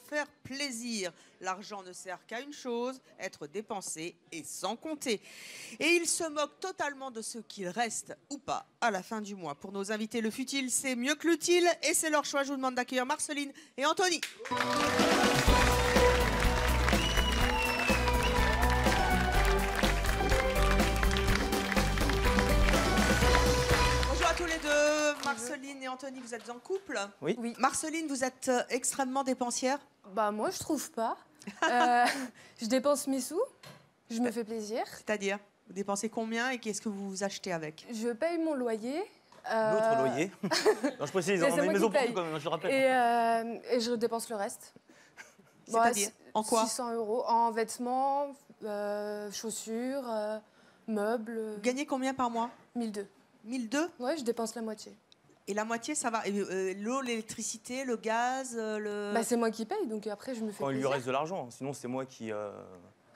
faire plaisir. L'argent ne sert qu'à une chose, être dépensé et sans compter. Et il se moque totalement de ce qu'il reste ou pas à la fin du mois. Pour nos invités, le futile, c'est mieux que l'utile et c'est leur choix. Je vous demande d'accueillir Marceline et Anthony. Tous les deux, Marceline et Anthony, vous êtes en couple? Oui. Oui. Marceline, vous êtes extrêmement dépensière? Bah moi, je trouve pas. Je dépense mes sous, je me fais plaisir. C'est-à-dire, vous dépensez combien et qu'est-ce que vous achetez avec? Je paye mon loyer. L'autre loyer. Non, je précise, on a une maison pour vous, quand même, je le rappelle. Et je dépense le reste. C'est-à-dire, en quoi? 600 € en vêtements, chaussures, meubles. Vous gagnez combien par mois? 1200. 1200? Ouais, je dépense la moitié. Et la moitié, ça va? L'eau, l'électricité, le gaz, le... Bah, c'est moi qui paye, donc après, je me fais Quand il lui plaisir. reste de l'argent, sinon c'est moi qui...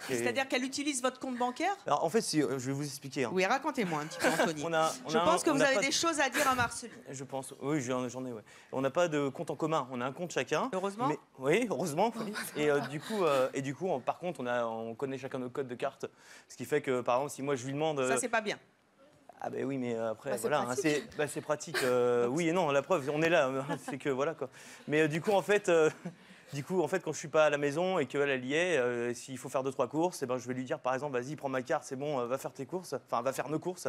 C'est-à-dire qu'elle utilise votre compte bancaire? Alors, en fait, si, je vais vous expliquer. Hein. Oui, racontez-moi un petit peu, Anthony. Je pense que vous avez des choses à dire à Marceline. Je pense, oui, j'en ai, ouais. On n'a pas de compte en commun, on a un compte chacun. Heureusement. Mais, oui, heureusement. Oui. Et du coup, par contre, on connaît chacun nos codes de carte. Ce qui fait que, par exemple, si moi je lui demande... Ça, c'est pas bien. Ah ben oui, mais après, voilà, c'est pratique. Oui et non, la preuve, on est là. C'est que voilà quoi. Mais du coup, en fait, quand je suis pas à la maison et qu'elle y est, s'il faut faire 2-3 courses, je vais lui dire par exemple, vas-y, prends ma carte, c'est bon, va faire tes courses. Enfin, va faire nos courses.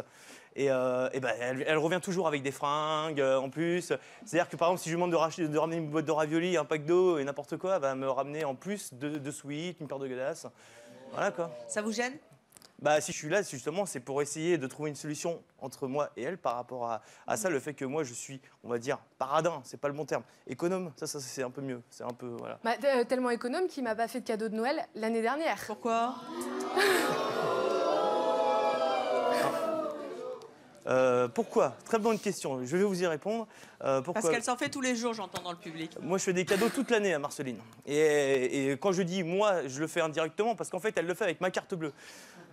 Elle revient toujours avec des fringues en plus. C'est-à-dire que par exemple, si je lui demande de ramener une boîte de raviolis, un pack d'eau et n'importe quoi, elle va me ramener en plus deux sweats, une paire de godasses. Voilà quoi. Ça vous gêne? Bah, si je suis là, justement, c'est pour essayer de trouver une solution entre moi et elle par rapport à ça, le fait que moi, je suis, on va dire, paradin, c'est pas le bon terme, économe, ça c'est un peu mieux, c'est un peu, voilà. Bah, tellement économe qu'il m'a pas fait de cadeau de Noël l'année dernière. Pourquoi? Pourquoi? Très bonne question, je vais vous y répondre. Pourquoi? Parce qu'elle s'en fait tous les jours, j'entends dans le public. Moi, je fais des cadeaux toute l'année à Marceline. Et quand je dis moi, je le fais indirectement parce qu'en fait, elle le fait avec ma carte bleue.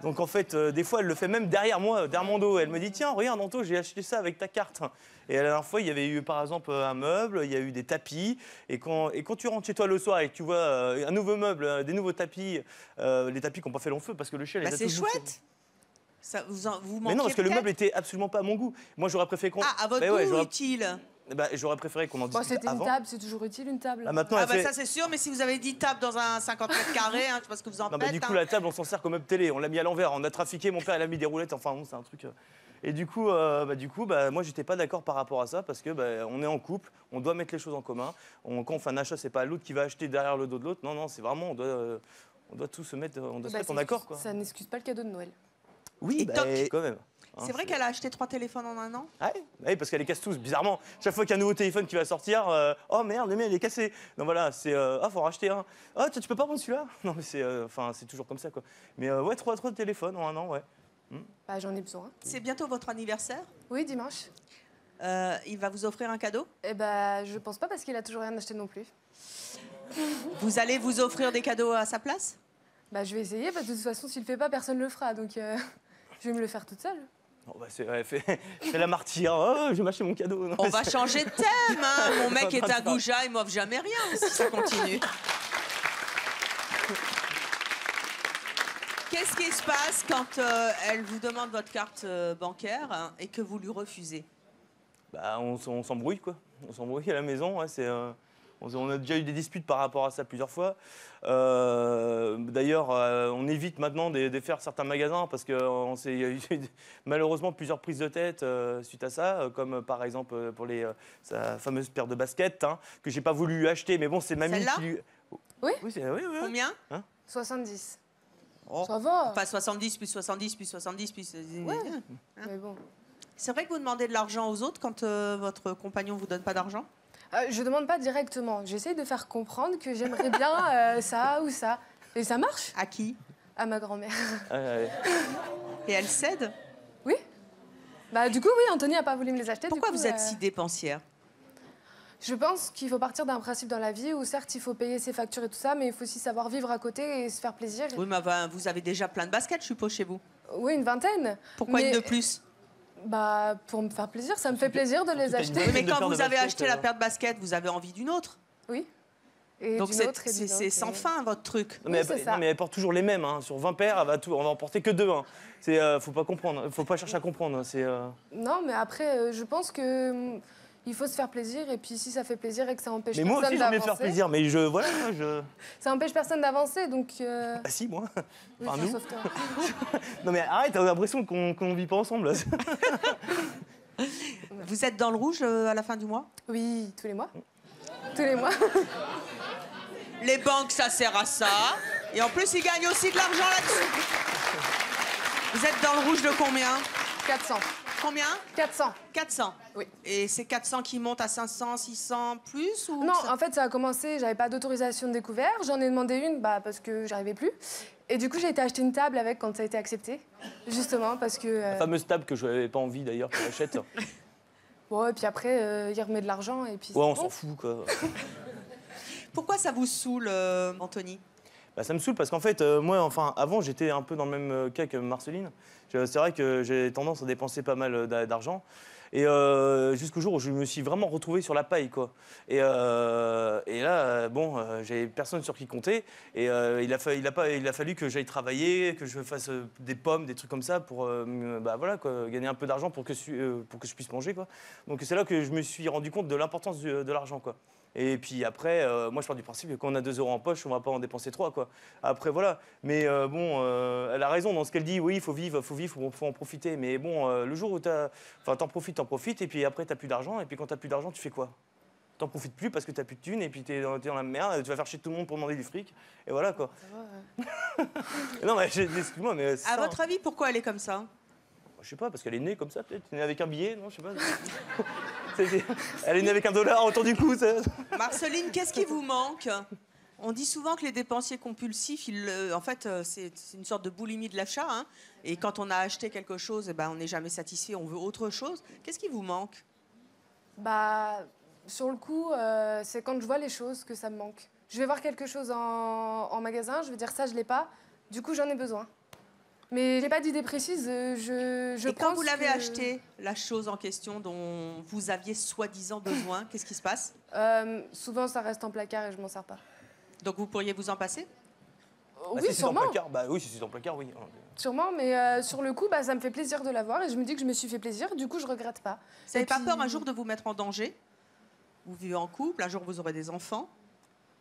Donc en fait, des fois, elle le fait même derrière moi, derrière mon dos. Elle me dit, tiens, regarde, Anto, j'ai acheté ça avec ta carte. Et la dernière fois, il y avait eu, par exemple, un meuble, il y a eu des tapis. Et quand tu rentres chez toi le soir et que tu vois un nouveau meuble, des nouveaux tapis, les tapis qui n'ont pas fait long feu parce que le chien les a tous bouffés. C'est chouette. Ça, vous manquez. Mais non, parce que le meuble était absolument pas à mon goût. Moi, j'aurais préféré qu'on... Ah, à votre goût utile. J'aurais préféré qu'on en discute C'était avant. une table, c'est toujours utile une table. Ça c'est sûr, mais si vous avez 10 tables dans un 50 mètres carrés, je sais pas ce que vous en faites. Du coup, la table, on s'en sert comme meuble télé. On l'a mis à l'envers, on a trafiqué, mon père, il a mis des roulettes, enfin bon, c'est un truc... Et du coup, moi, j'étais pas d'accord par rapport à ça parce que on est en couple, on doit mettre les choses en commun. Quand on fait un achat, c'est pas l'autre qui va acheter derrière le dos de l'autre. Non, c'est vraiment, on doit tous se mettre, en accord, quoi. Ça n'excuse pas le cadeau de Noël. Oui, quand même. C'est vrai qu'elle a acheté 3 téléphones en un an? Oui, parce qu'elle les casse tous, bizarrement. Chaque fois qu'il y a un nouveau téléphone qui va sortir, oh merde, le mien il est cassé. Donc voilà, c'est faut en racheter un. Ah, tu peux pas prendre celui-là? Non, mais c'est toujours comme ça, quoi. Mais ouais, 3 téléphones en un an, ouais. Bah, j'en ai besoin. C'est bientôt votre anniversaire? Oui, dimanche. Il va vous offrir un cadeau? Eh ben, je pense pas parce qu'il a toujours rien acheté non plus. Vous allez vous offrir des cadeaux à sa place? Bah, je vais essayer, parce que de toute façon, s'il le fait pas, personne le fera. Donc, je vais me le faire toute seule. Fais la martyre, je vais m'acheter mon cadeau. Non, on va changer de thème, hein. Mon mec est à Gouja, il m'offre jamais rien si ça continue. Qu'est-ce qui se passe quand elle vous demande votre carte bancaire et que vous lui refusez? On s'embrouille, quoi. On s'embrouille à la maison, on a déjà eu des disputes par rapport à ça plusieurs fois. D'ailleurs, on évite maintenant de faire certains magasins parce qu'il y a eu malheureusement plusieurs prises de tête suite à ça, comme par exemple pour sa fameuse paire de baskets que j'ai pas voulu acheter, mais bon, c'est mamie qui lui... Oui, oui. Combien 70. Oh. Ça va. Pas 70 plus 70 plus 70 plus... Ouais, mais bon. C'est vrai que vous demandez de l'argent aux autres quand votre compagnon vous donne pas d'argent? Je demande pas directement. J'essaye de faire comprendre que j'aimerais bien ça ou ça. Et ça marche. À qui? À ma grand-mère. Et elle cède? Oui. Bah du coup, oui, Anthony n'a pas voulu me les acheter. Pourquoi du coup, vous êtes si dépensière? Je pense qu'il faut partir d'un principe dans la vie où certes, il faut payer ses factures et tout ça, mais il faut aussi savoir vivre à côté et se faire plaisir. Oui, mais vous avez déjà plein de baskets, je suppose, chez vous. Oui, une vingtaine. Pourquoi une de plus? Bah, pour me faire plaisir, ça me fait plaisir de les acheter. Oui, mais quand vous avez acheté la paire de baskets, vous avez envie d'une autre? Oui. Et Donc d'une autre et d'une c'est autre, sans et- fin, votre truc. Non, mais, Oui, c'est ça. non, mais elle porte toujours les mêmes. Hein. Sur 20 paires, on va en porter que 2. Hein. Faut pas comprendre. Faut pas chercher à comprendre. Non, mais après, je pense que il faut se faire plaisir. Et puis, si ça fait plaisir et que ça empêche Mais moi personne aussi, j'ai envie de faire d'avancer, plaisir. Mais ça empêche personne d'avancer. Donc, Bah si, moi. oui, Enfin, enfin, nous. sauf toi. Non, mais arrête, t'as l'impression qu'on vit pas ensemble. Là. Vous êtes dans le rouge à la fin du mois? Oui, tous les mois. Tous les mois. Les banques, ça sert à ça. Et en plus, ils gagnent aussi de l'argent là-dessus. Vous êtes dans le rouge de combien? 400. Combien? 400. 400. Oui. Et c'est 400 qui montent à 500, 600, plus ou Non, ça- en fait, ça a commencé, j'avais pas d'autorisation de découvert. J'en ai demandé une parce que j'arrivais plus. Et du coup, j'ai été acheter une table avec quand ça a été accepté. Justement, parce que. La fameuse table que je n'avais pas envie d'ailleurs qu'on achète. Bon, et puis après, il remet de l'argent. Et puis Ouais, on c'est s'en bon. fout, quoi. Pourquoi ça vous saoule, Anthony? Bah, ça me saoule parce qu'en fait, moi, enfin, avant, j'étais un peu dans le même cas que Marceline. C'est vrai que j'ai tendance à dépenser pas mal d'argent. Et jusqu'au jour où je me suis vraiment retrouvé sur la paille, quoi. Et là, j'avais personne sur qui compter. Et il a fallu que j'aille travailler, que je fasse des pommes, des trucs comme ça pour voilà, quoi, gagner un peu d'argent pour que je puisse manger, quoi. Donc c'est là que je me suis rendu compte de l'importance de l'argent, quoi. Et puis après, moi je pars du principe que quand on a 2 € en poche, on va pas en dépenser 3, quoi. Après voilà. Mais elle a raison dans ce qu'elle dit. Oui, il faut vivre, faut en profiter. Mais bon, le jour où t'en profites. Et puis après, t'as plus d'argent. Et puis quand t'as plus d'argent, tu fais quoi? T'en profites plus parce que t'as plus de thunes. Et puis t'es dans la merde. Tu vas faire chier tout le monde pour demander du fric. Et voilà, quoi. Non, mais excuse-moi, mais c'est À ça, votre avis, pourquoi elle est comme ça? je sais pas, parce qu'elle est née comme ça, peut-être. Elle est née avec un billet, non? Je sais pas. Elle est née avec $1 autour du cou. Marceline, qu'est-ce qui vous manque? On dit souvent que les dépensiers compulsifs, en fait, c'est une sorte de boulimie de l'achat. Hein, et quand on a acheté quelque chose, eh ben, on n'est jamais satisfait, on veut autre chose. Qu'est-ce qui vous manque? Bah, sur le coup, c'est quand je vois les choses que ça me manque. Je vais voir quelque chose en magasin, je vais dire ça, je l'ai pas. Du coup, j'en ai besoin. Mais j'ai pas d'idée précise. Je Et quand pense vous l'avez que- acheté, la chose en question dont vous aviez soi-disant besoin, qu'est-ce qui se passe? Souvent, ça reste en placard et je m'en sers pas. Donc vous pourriez vous en passer? Oui, si c'est dans le sûrement. placard, oui, si c'est dans le placard, oui. Sûrement, mais sur le coup, ça me fait plaisir de l'avoir et je me dis que je me suis fait plaisir. Du coup, je regrette pas. Vous n'avez Et pas puis- peur un jour de vous mettre en danger? Vous vivez en couple, un jour vous aurez des enfants.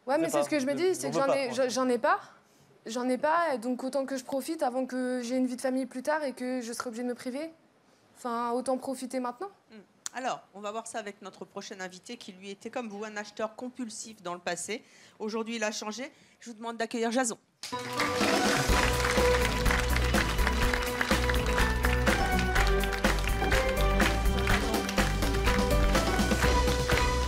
Ouais, mais C'est c'est ce que je me dis, c'est on que veut j'en pas, ai, pour l'instant. j'en ai pas. J'en ai pas, et donc autant que je profite avant que j'ai une vie de famille plus tard et que je serai obligée de me priver. Enfin, autant profiter maintenant. Alors, on va voir ça avec notre prochain invité qui, lui, était comme vous, un acheteur compulsif dans le passé. Aujourd'hui, il a changé. Je vous demande d'accueillir Jason.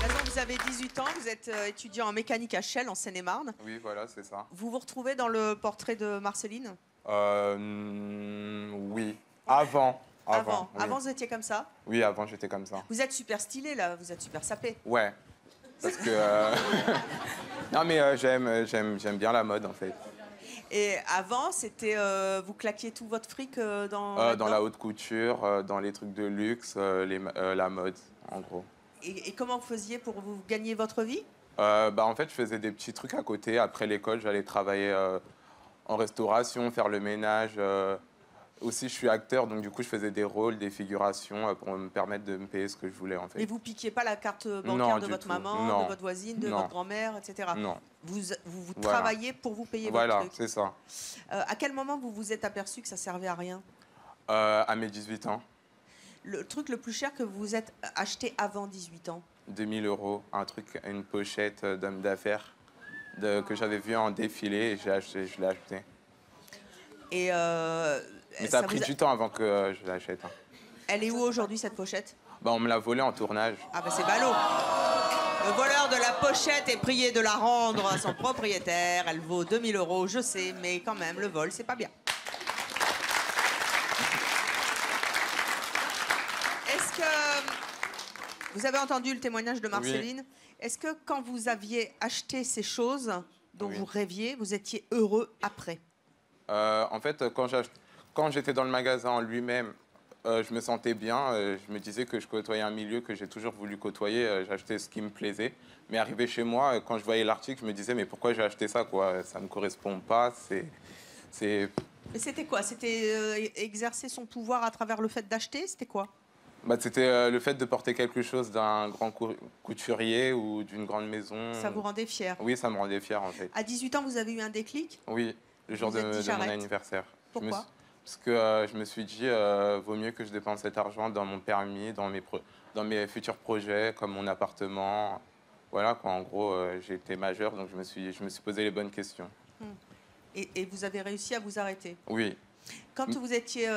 Jason, vous avez 18 ans, vous êtes étudiant en mécanique à Chelles, en Seine-et-Marne. Oui, voilà, c'est ça. Vous vous retrouvez dans le portrait de Marceline? Oui. Avant. Oui. Avant, vous étiez comme ça? Oui, avant, j'étais comme ça. Vous êtes super stylé, là. Vous êtes super sapé. Ouais. Parce que... Non, mais j'aime bien la mode, en fait. Et avant, c'était vous claquiez tout votre fric dans Dans là-dedans la haute couture, dans les trucs de luxe, la mode, en gros. Et comment vous faisiez pour vous gagner votre vie? En fait, je faisais des petits trucs à côté. Après l'école, j'allais travailler en restauration, faire le ménage. Aussi, je suis acteur, donc du coup, je faisais des rôles, des figurations pour me permettre de me payer ce que je voulais, en fait. Mais vous piquiez pas la carte bancaire Non, de du votre tout. maman, Non. de votre voisine, de Non. votre grand-mère, etc. Non. Vous Voilà. travaillez pour vous payer Voilà, votre truc. c'est ça. À quel moment vous vous êtes aperçu que ça servait à rien? À mes 18 ans, Le truc le plus cher que vous vous êtes acheté avant 18 ans? 2000 €, un truc, une pochette d'homme d'affaires que j'avais vu en défilé et je l'ai acheté. Et Mais ça a pris vous du temps avant que je l'achète. Hein. Elle est où aujourd'hui cette pochette? On me l'a volée en tournage. Ah bah c'est ballot. Le voleur de la pochette est prié de la rendre à son propriétaire. Elle vaut 2000 €, je sais, mais quand même, le vol, c'est pas bien. Est-ce que vous avez entendu le témoignage de Marceline? Est-ce que quand vous aviez acheté ces choses dont Oui. vous rêviez, vous étiez heureux après? En fait, quand j'étais dans le magasin en lui-même, je me sentais bien. Je me disais que je côtoyais un milieu que j'ai toujours voulu côtoyer. J'achetais ce qui me plaisait. Mais arrivé chez moi, quand je voyais l'article, je me disais, mais pourquoi j'ai acheté ça, quoi? Ça ne me correspond pas. C'est... Et c'était quoi? C'était exercer son pouvoir à travers le fait d'acheter? C'était quoi? Bah, c'était le fait de porter quelque chose d'un grand couturier ou d'une grande maison. Ça vous rendait fier? Oui, ça me rendait fier, en fait. À 18 ans, vous avez eu un déclic? Oui, le jour Vous de êtes dit, mon j'arrête. anniversaire. Pourquoi? Parce que je me suis dit, vaut mieux que je dépense cet argent dans mon permis, dans mes futurs projets, comme mon appartement. Voilà, quoi. En gros, j'ai été majeur, donc je me suis posé les bonnes questions. Et vous avez réussi à vous arrêter? Oui. Quand vous étiez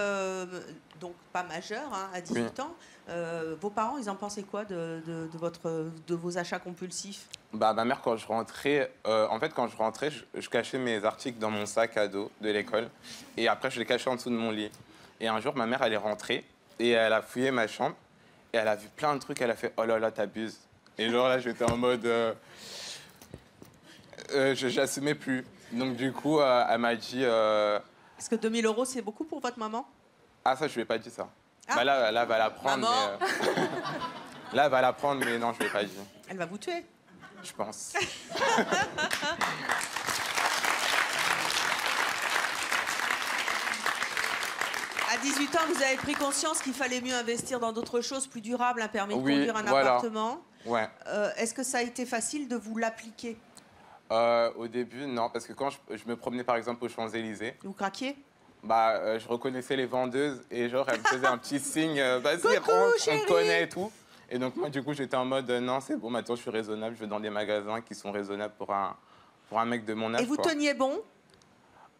donc pas majeur, hein, à 18 ans, vos parents, ils en pensaient quoi de vos achats compulsifs? Bah, ma mère, quand je rentrais, quand je rentrais, je cachais mes articles dans mon sac à dos de l'école. Et après, je les cachais en dessous de mon lit. Et un jour, ma mère, elle est rentrée et elle a fouillé ma chambre. Et elle a vu plein de trucs. Elle a fait, oh là là, t'abuses. Et genre là, j'étais en mode... j'assumais plus. Donc du coup, elle m'a dit... Est-ce que 2000 €, c'est beaucoup pour votre maman? Ah, ça, je lui ai pas dit ça. Ah. Bah, là, elle va la prendre. Maman. Mais, là, elle va la prendre, mais non, je lui ai pas dit. Elle va vous tuer. Je pense. À 18 ans, vous avez pris conscience qu'il fallait mieux investir dans d'autres choses plus durables, un permis de Oui, conduire, un voilà. appartement. Ouais. Est-ce que ça a été facile de vous l'appliquer? Au début, non, parce que quand je me promenais par exemple aux Champs-Élysées, Vous craquiez? bah, je reconnaissais les vendeuses et genre, elles me faisaient un petit signe, vas-y, Coucou, rentre, on chérie. te connaît et tout. Et donc, moi, du coup, j'étais en mode, non, c'est bon, maintenant, je suis raisonnable, je vais dans des magasins qui sont raisonnables pour un mec de mon âge. Et vous quoi. teniez bon?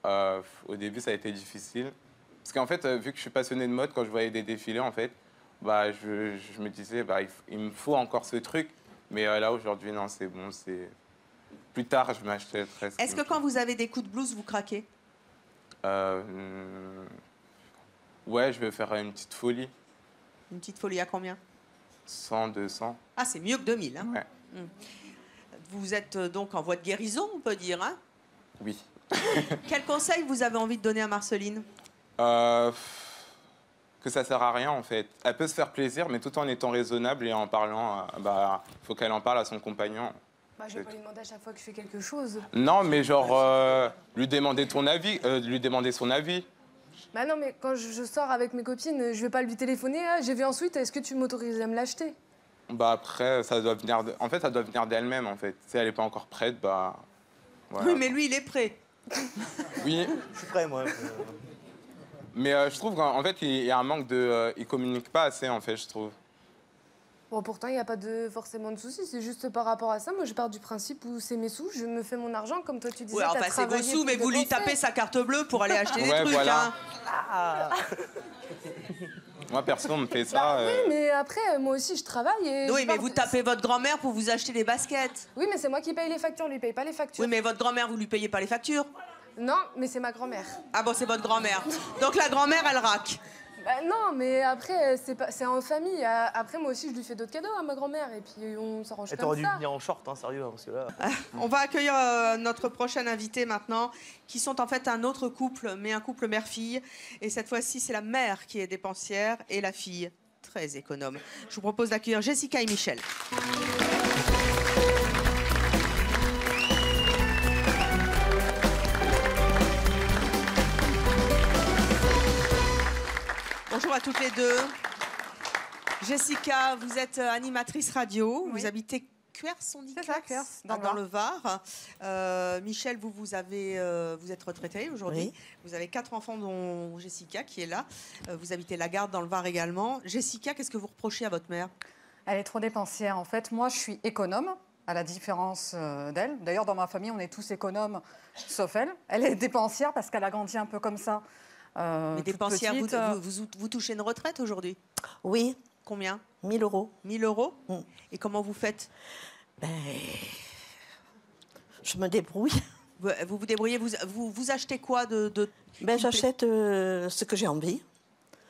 Au début, ça a été difficile. Parce qu'en fait, vu que je suis passionné de mode, quand je voyais des défilés, en fait, bah, je me disais, bah, il me faut encore ce truc. Mais là, aujourd'hui, non, c'est bon, c'est... Plus tard, je m'achèterai. Est-ce que quand vous avez des coups de blues, vous craquez? Ouais, je vais faire une petite folie. Une petite folie à combien? 100, 200. Ah, c'est mieux que 2000. Hein. Ouais. Vous êtes donc en voie de guérison, on peut dire. Hein. Oui. Quel conseil vous avez envie de donner à Marceline? Que ça sert à rien, en fait. Elle peut se faire plaisir, mais tout en étant raisonnable et en parlant, bah, faut qu'elle en parle à son compagnon. Bah, je vais pas lui demander à chaque fois que je fais quelque chose. Non, mais genre, lui demander ton avis, lui demander son avis. Bah non, mais quand je sors avec mes copines, je vais pas lui téléphoner. Ah, j'ai vu ensuite, est-ce que tu m'autorises à me l'acheter? Bah après, ça doit venir... En fait, ça doit venir d'elle-même, en fait. Si elle n'est pas encore prête, bah... Voilà. Oui, mais lui, il est prêt. Oui, Je suis prêt, moi. mais je trouve qu'en fait, il y a un manque de... il communique pas assez, en fait, je trouve. Bon, pourtant, il n'y a pas forcément de soucis. C'est juste par rapport à ça. Moi, je pars du principe où c'est mes sous, je me fais mon argent, comme toi tu disais. Oui, enfin, c'est vos sous, mais vous lui tapez sa carte bleue pour aller acheter des Ouais, trucs. voilà. Hein. Ah. Moi, perso, on me fait ça... Bah, oui, mais après, moi aussi, je travaille et... Oui, je mais pars vous de- tapez votre grand-mère pour vous acheter des baskets. Oui, mais c'est moi qui paye les factures, lui paye pas les factures. Oui, mais votre grand-mère, vous lui payez pas les factures. Non, mais c'est ma grand-mère. Ah bon, c'est votre grand-mère. Donc la grand-mère, elle raque. Bah non, mais après, c'est en famille. Après, moi aussi, je lui fais d'autres cadeaux à ma grand-mère et puis on s'arrange Et comme t'aurais dû ça. venir en short, hein, sérieux, hein, parce que là... On va accueillir notre prochaine invitée maintenant, qui sont en fait un autre couple, mais un couple mère-fille. Et cette fois-ci, c'est la mère qui est dépensière et la fille très économe. Je vous propose d'accueillir Jessica et Michel. Bonjour à toutes les deux. Jessica, vous êtes animatrice radio, Oui. vous habitez Cuers-son-Dicas, C'est ça, Cuers, dans le dans le Var. Michel, vous êtes retraité aujourd'hui. Oui. Vous avez 4 enfants, dont Jessica qui est là. Vous habitez la Garde dans le Var également. Jessica, qu'est-ce que vous reprochez à votre mère? Elle est trop dépensière. En fait, moi, je suis économe, à la différence d'elle. D'ailleurs, dans ma famille, on est tous économes, sauf elle. Elle est dépensière parce qu'elle a grandi un peu comme ça. Mais toute dépensière, petite. vous touchez une retraite aujourd'hui? Oui, Combien? 1 000 euros. 1 000 euros? Mm. Et comment vous faites? Ben, je me débrouille. Vous vous débrouillez, vous achetez quoi de... Ben, j'achète ce que j'ai envie,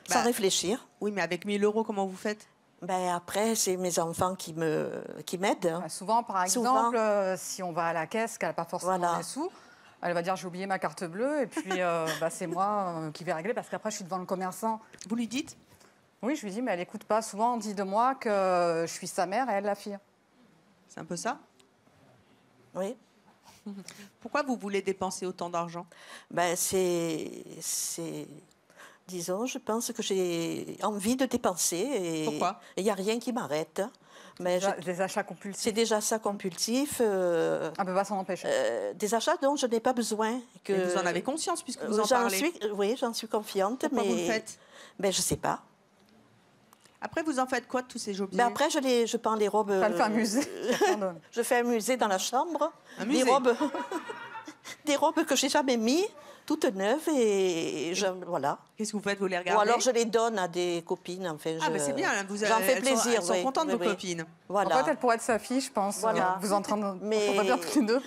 Bah. sans réfléchir. Oui, mais avec 1 000 euros, comment vous faites? Ben, après, c'est mes enfants qui m'aident. Souvent, par Souvent. exemple, si on va à la caisse, qu'elle n'a pas forcément Voilà. les sous, elle va dire j'ai oublié ma carte bleue et puis bah, c'est moi qui vais régler parce qu'après je suis devant le commerçant. Vous lui dites? Oui, je lui dis, mais elle n'écoute pas. Souvent, on dit de moi que je suis sa mère et elle la fille. C'est un peu ça? Oui. Pourquoi vous voulez dépenser autant d'argent? Ben, disons, je pense que j'ai envie de dépenser. Et Pourquoi? il n'y a rien qui m'arrête. Mais Des achats compulsifs. c'est déjà ça compulsif. On ne peut pas s'en empêcher. Des achats dont je n'ai pas besoin. Et vous en avez conscience puisque vous en J'en parlez. oui, j'en suis confiante. Pourquoi mais vous le faites? Ben, je ne sais pas. Après, vous en faites quoi de tous ces objets? Ben après, je prends les robes. Ça le fait un musée. Je fais un musée dans la chambre. Un musée? Des robes que j'ai jamais mis, toutes neuves et voilà. Qu'est-ce que vous faites? Vous les Ou regardez? alors je les donne à des copines. Enfin, Ah, ben c'est bien, j'en fais plaisir. Elles sont oui, contentes, oui, vos oui. copines. Voilà. En fait, elle pourrait être sa fille, je pense. Voilà. Vous en train de... Mais- On va bien tous les deux.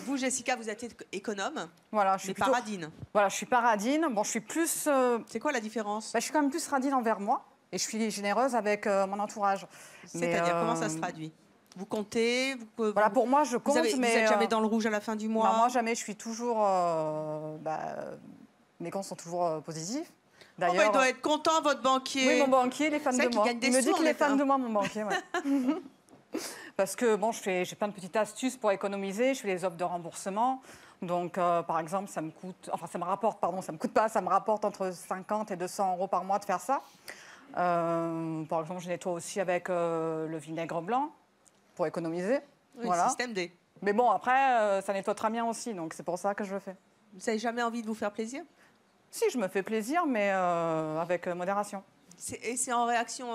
Vous, Jessica, vous êtes économe, Voilà, je suis mais plutôt... paradine. Voilà, je suis paradine. Bon, je suis plus... C'est quoi la différence? je suis quand même plus radine envers moi. Et je suis généreuse avec mon entourage. C'est-à-dire, comment ça se traduit? Vous comptez? Voilà, pour moi, je compte, vous mais... êtes jamais dans le rouge à la fin du mois? Non, moi, jamais. Je suis toujours... mes comptes sont toujours positifs. Oh, bah, il doit être content, votre banquier. Oui, mon banquier, il est fan C'est vrai de qu'il moi. gagne des Il me sous, dit en qu'il est fait, fan hein. de moi, mon banquier, ouais. Parce que, bon, j'ai plein de petites astuces pour économiser. Je fais des offres de remboursement. Donc, par exemple, ça me coûte... Enfin, ça me rapporte, pardon, ça me coûte pas. Ça me rapporte entre 50 et 200 euros par mois de faire ça. Par exemple, je nettoie aussi avec le vinaigre blanc pour économiser. Oui, Voilà. système D. Mais bon, après, ça nettoie très bien aussi. Donc, c'est pour ça que je le fais. Vous n'avez jamais envie de vous faire plaisir? Si, je me fais plaisir, mais avec modération. Et c'est en réaction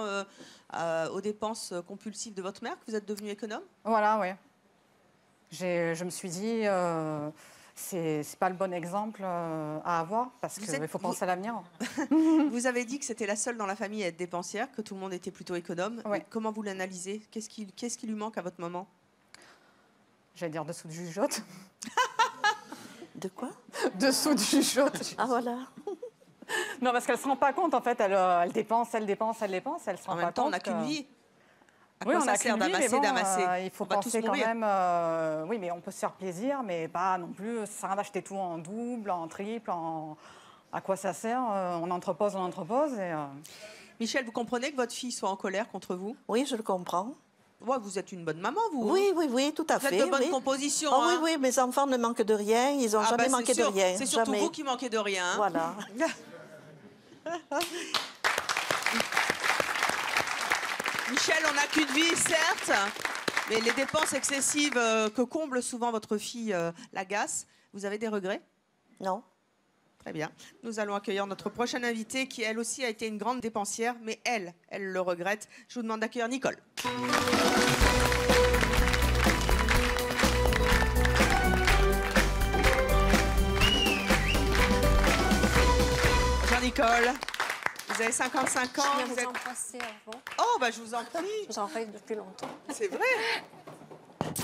aux dépenses compulsives de votre mère que vous êtes devenu économe? Voilà, oui. Je me suis dit, c'est pas le bon exemple à avoir parce qu'il faut penser à l'avenir. Vous avez dit que c'était la seule dans la famille à être dépensière, que tout le monde était plutôt économe. Ouais. Mais comment vous l'analysez? Qu'est-ce qui lui manque à votre maman? J'allais dire dessous de jugeote. De quoi? Dessous de jugeote. Ah voilà. Non, parce qu'elle ne se rend pas compte, en fait. Elle dépense, elle dépense, elle dépense. Elle se rend En pas même temps, on compte n'a qu'une que- vie. À Oui, quoi on ça a sert qu'une vie, mais d'amasser, il faut On va tous penser quand mourir. même... oui, mais on peut se faire plaisir, mais pas non plus... Ça sert à rien d'acheter tout en double, en triple, à quoi ça sert? On entrepose. Et, Michel, vous comprenez que votre fille soit en colère contre vous? Oui, je le comprends. Ouais, vous êtes une bonne maman, vous. Oui, tout à Vous êtes fait. de bonne oui. composition. Oh, hein. oui, mes enfants ne manquent de rien. Ils n'ont Ah, jamais bah, manqué c'est de sûr. rien. C'est surtout Jamais. vous qui manquez de rien. hein. Voilà. Michel, on n'a qu'une vie, certes, mais les dépenses excessives que comble souvent votre fille l'agacent. Vous avez des regrets? Non. Très bien. Nous allons accueillir notre prochaine invitée qui, elle aussi, a été une grande dépensière, mais elle le regrette. Je vous demande d'accueillir Nicole. Bonjour Nicole. Vous avez 55 ans. Je Vous viens êtes... vous embrasser avant. Oh, bah je vous en prie. Je vous en rêve depuis longtemps. C'est vrai. Merci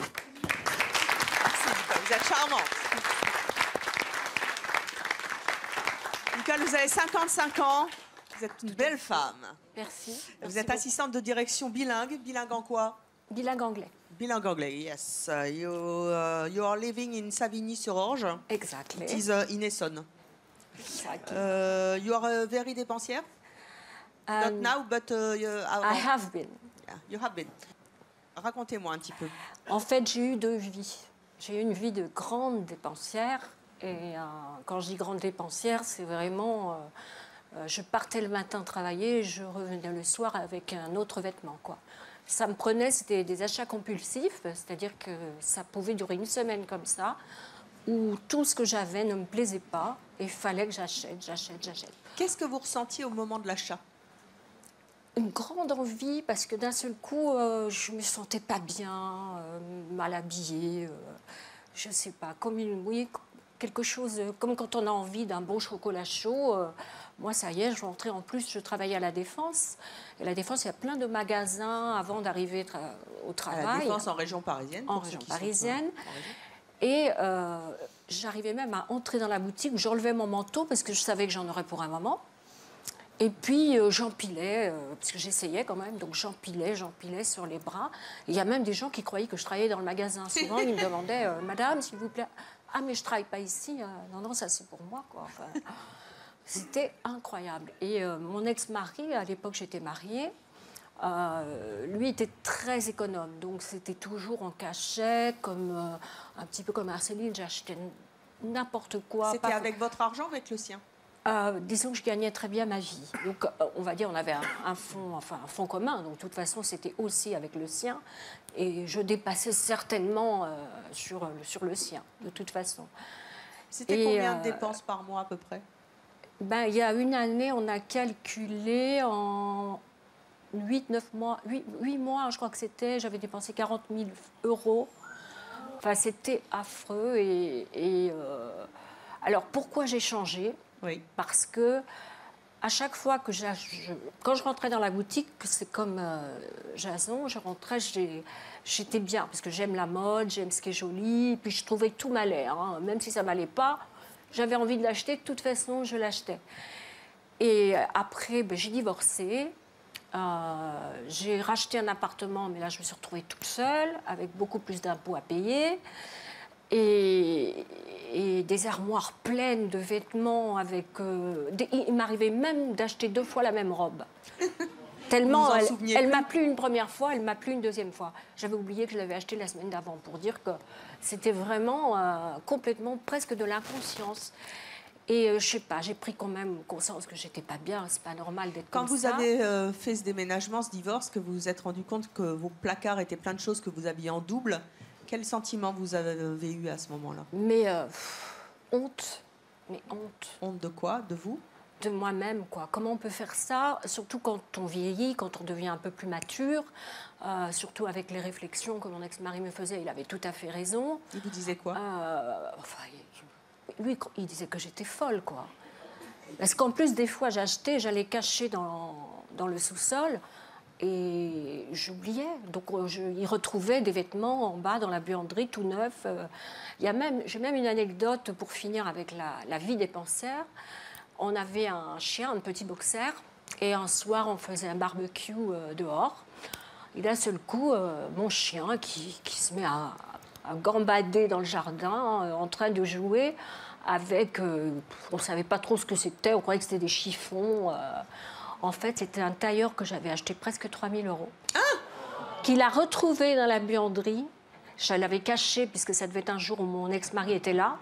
Nicole, vous êtes charmante. Nicole, vous avez 55 ans. Vous êtes une belle femme. Merci. Vous Merci êtes beaucoup. assistante de direction bilingue. Bilingue en quoi? Bilingue anglais. Bilingue anglais, yes. You are living in Savigny-sur-Orge. Exactly. It is in Essonne. Exactly. You are very dépensière? Not now, but I have been. Yeah, you have been. Racontez-moi un petit peu. En fait, j'ai eu deux vies. J'ai eu une vie de grande dépensière. Et quand je dis grande dépensière, c'est vraiment... je partais le matin travailler, je revenais le soir avec un autre vêtement, quoi. Ça me prenait, c'était des achats compulsifs, c'est-à-dire que ça pouvait durer une semaine comme ça, où tout ce que j'avais ne me plaisait pas et il fallait que j'achète. Qu'est-ce que vous ressentiez au moment de l'achat? Une grande envie, parce que d'un seul coup, je me sentais pas bien, mal habillée, je sais pas, comme quelque chose, comme quand on a envie d'un bon chocolat chaud. Moi, ça y est, je rentrais en plus, je travaillais à La Défense. Et La Défense, il y a plein de magasins avant d'arriver au travail. À La Défense en région parisienne. En pour ceux région qui sont parisienne. en région. Et j'arrivais même à entrer dans la boutique, j'enlevais mon manteau parce que je savais que j'en aurais pour un moment. Et puis j'empilais, parce que j'essayais quand même, donc j'empilais sur les bras. Il y a même des gens qui croyaient que je travaillais dans le magasin. Souvent, ils me demandaient, Madame, s'il vous plaît, ah mais je travaille pas ici. Non, ça c'est pour moi, quoi. Enfin, C'était incroyable. Et mon ex-mari, à l'époque j'étais mariée, lui était très économe. Donc c'était toujours en cachette, un petit peu comme Marceline, j'achetais n'importe quoi. C'était avec votre argent ou avec le sien? Disons que je gagnais très bien ma vie. Donc, on va dire, on avait un fonds commun. Donc, de toute façon, c'était aussi avec le sien. Et je dépassais certainement sur le sien, de toute façon. C'était combien de dépenses par mois, à peu près? Il y a une année, on a calculé en 8-9 mois, 8 mois, je crois que c'était, j'avais dépensé 40 000 €. Enfin, c'était affreux. Alors, pourquoi j'ai changé? Oui. Parce que à chaque fois que quand je rentrais dans la boutique, c'est comme Jason, je rentrais, j'étais bien, parce que j'aime la mode, j'aime ce qui est joli, et puis je trouvais que tout m'allait, hein. Même si ça ne m'allait pas, j'avais envie de l'acheter, de toute façon, je l'achetais. Et après, j'ai divorcé, j'ai racheté un appartement, mais là, je me suis retrouvée toute seule, avec beaucoup plus d'impôts à payer. Et des armoires pleines de vêtements avec... il m'arrivait même d'acheter 2 fois la même robe. Tellement elle m'a plu une première fois, elle m'a plu une deuxième fois. J'avais oublié que je l'avais acheté la semaine d'avant, pour dire que c'était vraiment complètement presque de l'inconscience. Et je sais pas, j'ai pris quand même conscience que j'étais pas bien, c'est pas normal d'être comme ça. Quand vous avez fait ce déménagement, ce divorce, que vous vous êtes rendu compte que vos placards étaient pleins de choses que vous aviez en double, quel sentiment vous avez eu à ce moment-là? Mais honte. Mais honte. Honte de quoi? De vous? De moi-même, quoi. Comment on peut faire ça? Surtout quand on vieillit, quand on devient un peu plus mature, surtout avec les réflexions que mon ex-mari me faisait, il avait tout à fait raison. Il vous disait quoi? Lui, il disait que j'étais folle, quoi. Parce qu'en plus, des fois, j'achetais, j'allais cacher dans le sous-sol, et j'oubliais. Donc, il retrouvait des vêtements en bas dans la buanderie, tout neuf. J'ai même une anecdote pour finir avec la vie dépensière. On avait un chien, un petit boxer, et un soir, on faisait un barbecue dehors. Et d'un seul coup, mon chien qui se met à gambader dans le jardin, en train de jouer avec... on ne savait pas trop ce que c'était, on croyait que c'était des chiffons... En fait, c'était un tailleur que j'avais acheté presque 3 000 €. Ah! Qu'il a retrouvé dans la buanderie. Je l'avais caché, puisque ça devait être un jour où mon ex-mari était là.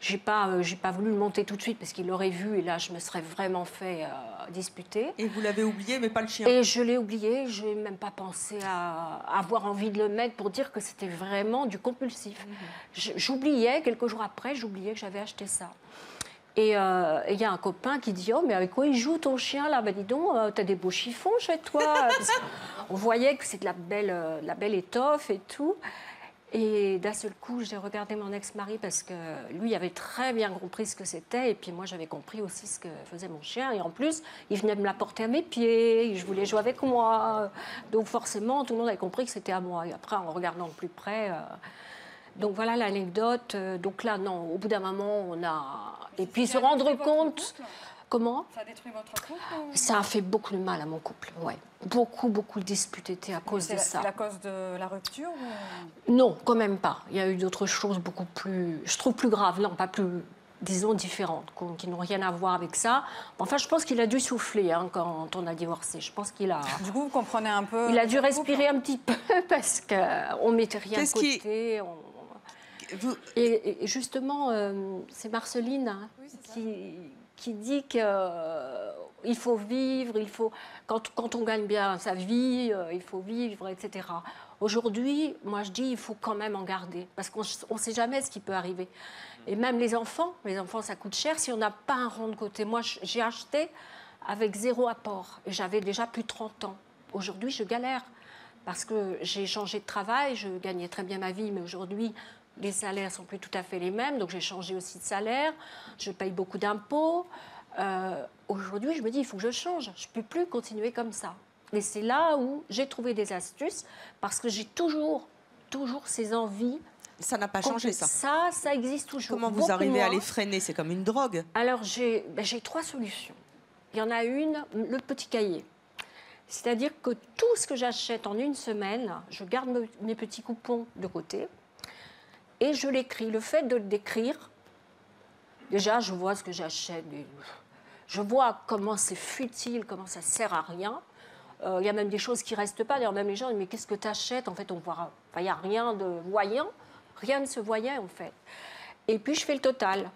J'ai pas voulu le monter tout de suite, parce qu'il l'aurait vu, et là, je me serais vraiment fait disputer. Et vous l'avez oublié, mais pas le chien? Et je l'ai oublié, je n'ai même pas pensé à avoir envie de le mettre pour dire que c'était vraiment du compulsif. J'oubliais, quelques jours après, j'oubliais que j'avais acheté ça. Et il y a un copain qui dit « Oh, mais avec quoi il joue ton chien là ?» Dis donc, t'as des beaux chiffons chez toi. On voyait que c'est de la belle étoffe et tout. Et d'un seul coup, j'ai regardé mon ex-mari parce que lui avait très bien compris ce que c'était. Et puis moi, j'avais compris aussi ce que faisait mon chien. Et en plus, il venait me l'apporter à mes pieds. Je voulais jouer avec moi. Donc forcément, tout le monde avait compris que c'était à moi. Et après, en regardant de plus près... Donc voilà l'anecdote. Donc là, non, au bout d'un moment, on a... Et puis se rendre compte... Comment? Ça a détruit votre couple? Ça a fait beaucoup de mal à mon couple, ouais. Beaucoup de disputes étaient à cause de ça. C'est à cause de la rupture Non, quand même pas. Il y a eu d'autres choses beaucoup plus... Je trouve plus graves, non, pas plus... disons différentes, qui n'ont rien à voir avec ça. Enfin, je pense qu'il a dû souffler quand on a divorcé. Je pense qu'il a... Du coup, vous comprenez un peu... Il a dû respirer un petit peu parce qu'on ne mettait rien de côté. Et justement, c'est Marceline qui dit qu'il faut vivre, quand on gagne bien sa vie, il faut vivre, etc. Aujourd'hui, moi je dis il faut quand même en garder, parce qu'on ne sait jamais ce qui peut arriver. Et même les enfants, ça coûte cher si on n'a pas un rond de côté. Moi, j'ai acheté avec 0 apport, et j'avais déjà plus de 30 ans. Aujourd'hui, je galère, parce que j'ai changé de travail, je gagnais très bien ma vie, mais aujourd'hui... Les salaires ne sont plus tout à fait les mêmes, donc j'ai changé aussi de salaire, je paye beaucoup d'impôts. Aujourd'hui, je me dis, il faut que je change, je ne peux plus continuer comme ça. Et c'est là où j'ai trouvé des astuces, parce que j'ai toujours ces envies. Ça n'a pas changé, ça? Ça existe toujours. Comment vous arrivez à les freiner? C'est comme une drogue. Alors, j'ai 3 solutions. Il y en a une, le petit cahier. C'est-à-dire que tout ce que j'achète en une semaine, je garde mes petits coupons de côté, et je l'écris. Le fait de le décrire, déjà, je vois ce que j'achète. Je vois comment c'est futile, comment ça sert à rien. Il y a même des choses qui ne restent pas. D'ailleurs, même les gens disent, mais qu'est-ce que tu achètes? En fait, on voit, il n'y a rien de voyant. Rien ne se voyait, en fait. Et puis, je fais le total.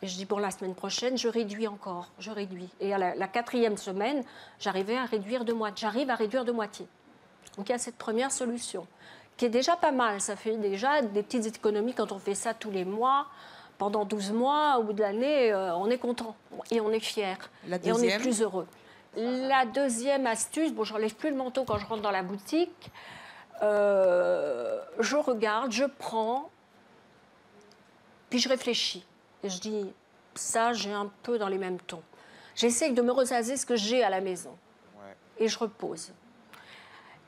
Et je dis, bon, la semaine prochaine, je réduis encore. Je réduis. Et à la 4e semaine, j'arrive à réduire de moitié. Donc, il y a cette première solution, qui est déjà pas mal. Ça fait déjà des petites économies quand on fait ça tous les mois. Pendant 12 mois, au bout de l'année, on est content et on est fier. Et on est plus heureux. La deuxième astuce, bon, j'enlève plus le manteau quand je rentre dans la boutique. Je regarde, je prends, puis je réfléchis. Et je dis, ça, j'ai un peu dans les mêmes tons. J'essaye de me ressaisir ce que j'ai à la maison. Ouais. Et je repose.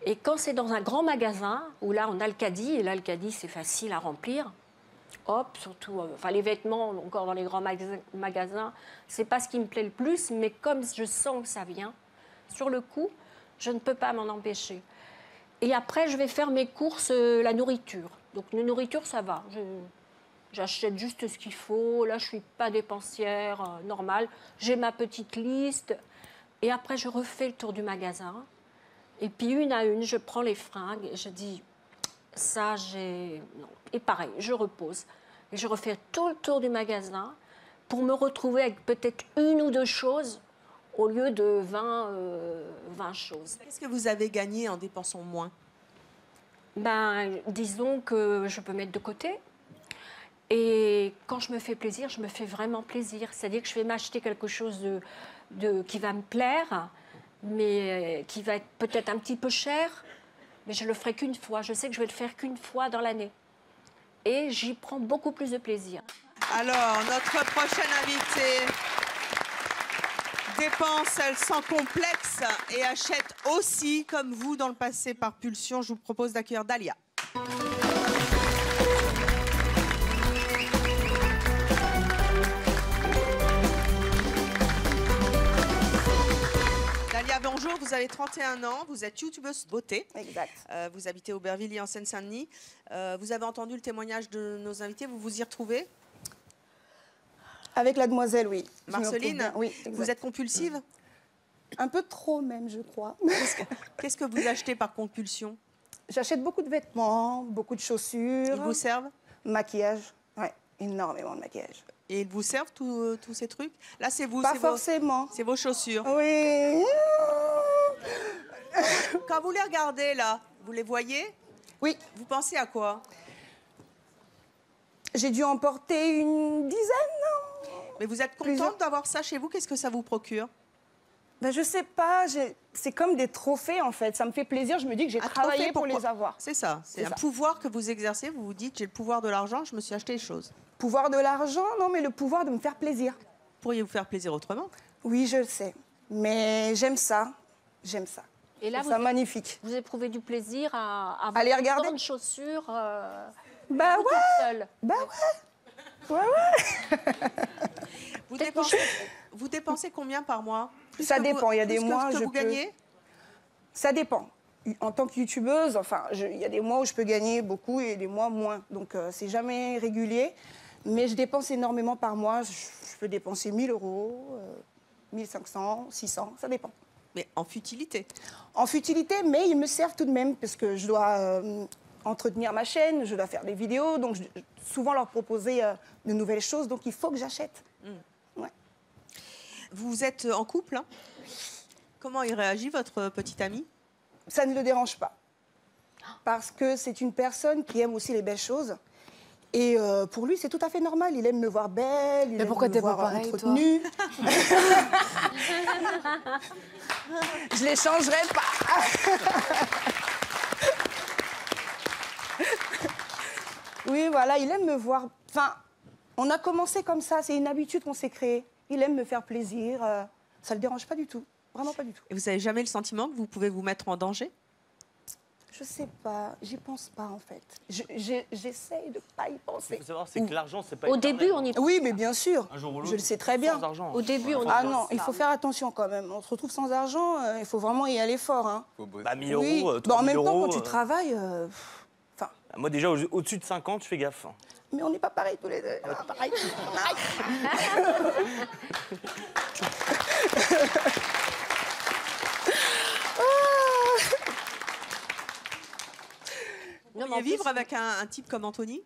Et quand c'est dans un grand magasin, où là, on a le caddie, et là, le caddie, c'est facile à remplir, hop, surtout, enfin, les vêtements, encore dans les grands magasins, c'est pas ce qui me plaît le plus, mais comme je sens que ça vient, sur le coup, je ne peux pas m'en empêcher. Et après, je vais faire mes courses, la nourriture. Donc, la nourriture, ça va. J'achète juste ce qu'il faut. Là, je ne suis pas dépensière normale. J'ai ma petite liste. Et après, je refais le tour du magasin. Et puis, une à une, je prends les fringues et je dis, ça, j'ai... Non. Et pareil, je repose. Et je refais tout le tour du magasin pour me retrouver avec peut-être 1 ou 2 choses au lieu de 20 choses. Qu'est-ce que vous avez gagné en dépensant moins? Ben, disons que je peux mettre de côté. Et quand je me fais plaisir, je me fais vraiment plaisir. C'est-à-dire que je vais m'acheter quelque chose qui va me plaire, mais qui va être peut-être un petit peu cher, mais je le ferai qu'une fois. Je sais que je vais le faire qu'une fois dans l'année. Et j'y prends beaucoup plus de plaisir. Alors, notre prochaine invitée dépense, elle sans complexe et achète aussi, comme vous, dans le passé par pulsion. Je vous propose d'accueillir Dalia. Dalia, bonjour, vous avez 31 ans, vous êtes youtubeuse beauté. Exact. Vous habitez Aubervilliers en Seine-Saint-Denis. Vous avez entendu le témoignage de nos invités, vous vous y retrouvez? Avec la demoiselle, oui. Marceline, oui, vous êtes compulsive? Un peu trop même, je crois. Qu'est-ce que vous achetez par compulsion? J'achète beaucoup de vêtements, beaucoup de chaussures. Ils vous servent? Maquillage, oui, énormément de maquillage. Et ils vous servent tous ces trucs? Là, c'est vous? Pas forcément. C'est vos chaussures? Oui. Quand vous les regardez, là, vous les voyez? Oui. Vous pensez à quoi? J'ai dû en porter une dizaine. Mais vous êtes contente d'avoir ça chez vous? Qu'est-ce que ça vous procure? Ben, je sais pas, c'est comme des trophées en fait. Ça me fait plaisir, je me dis que j'ai travaillé pour les avoir. C'est ça, c'est un pouvoir que vous exercez. Vous vous dites, j'ai le pouvoir de l'argent, je me suis acheté les choses. Pouvoir de l'argent? Non, mais le pouvoir de me faire plaisir. Pourriez-vous faire plaisir autrement? Oui, je le sais. Mais j'aime ça. J'aime ça. Et là, c'est magnifique. Vous éprouvez du plaisir à aller regarder de chaussures bah ouais. seule. Bah ouais. Ouais. Vous dépensez combien par mois? Ça dépend. Il y a des mois que vous gagnez? Ça dépend. En tant que youtubeuse, enfin, il y a des mois où je peux gagner beaucoup et des mois moins. Donc, c'est jamais régulier. Mais je dépense énormément par mois. Je peux dépenser 1 000 €, 1 500, 600, ça dépend. Mais en futilité? En futilité, mais ils me servent tout de même parce que je dois entretenir ma chaîne, je dois faire des vidéos, donc souvent leur proposer de nouvelles choses, donc il faut que j'achète. Ouais. Vous êtes en couple, hein? Comment il réagit, votre petit ami? Ça ne le dérange pas, parce que c'est une personne qui aime aussi les belles choses. Et pour lui, c'est tout à fait normal. Il aime me voir belle, il aime me voir entretenue. Je les changerai pas. Oui, voilà, il aime me voir. Enfin, on a commencé comme ça, c'est une habitude qu'on s'est créée. Il aime me faire plaisir. Ça ne le dérange pas du tout. Vraiment pas du tout. Et vous n'avez jamais le sentiment que vous pouvez vous mettre en danger? Je sais pas, j'y pense pas en fait. J'essaye de pas y penser. Ce qu'il faut savoir, c'est que l'argent, c'est pas Au éternel. début, on y pense. Oui, mais bien sûr. Un jour ou l'autre, Je le sais très bien. sans argent. Au début, on y pense. Ah non, il faut faire attention quand même. On se retrouve sans argent, il faut vraiment y aller fort. Hein. Bah, 1 000 Oui. €, 3 000 Bah, en même temps, €, quand tu travailles, moi, déjà, au-dessus de 50, je fais gaffe. mais on n'est pas pareil tous les deux. Pareil. pourriez vivre avec un type comme Anthony?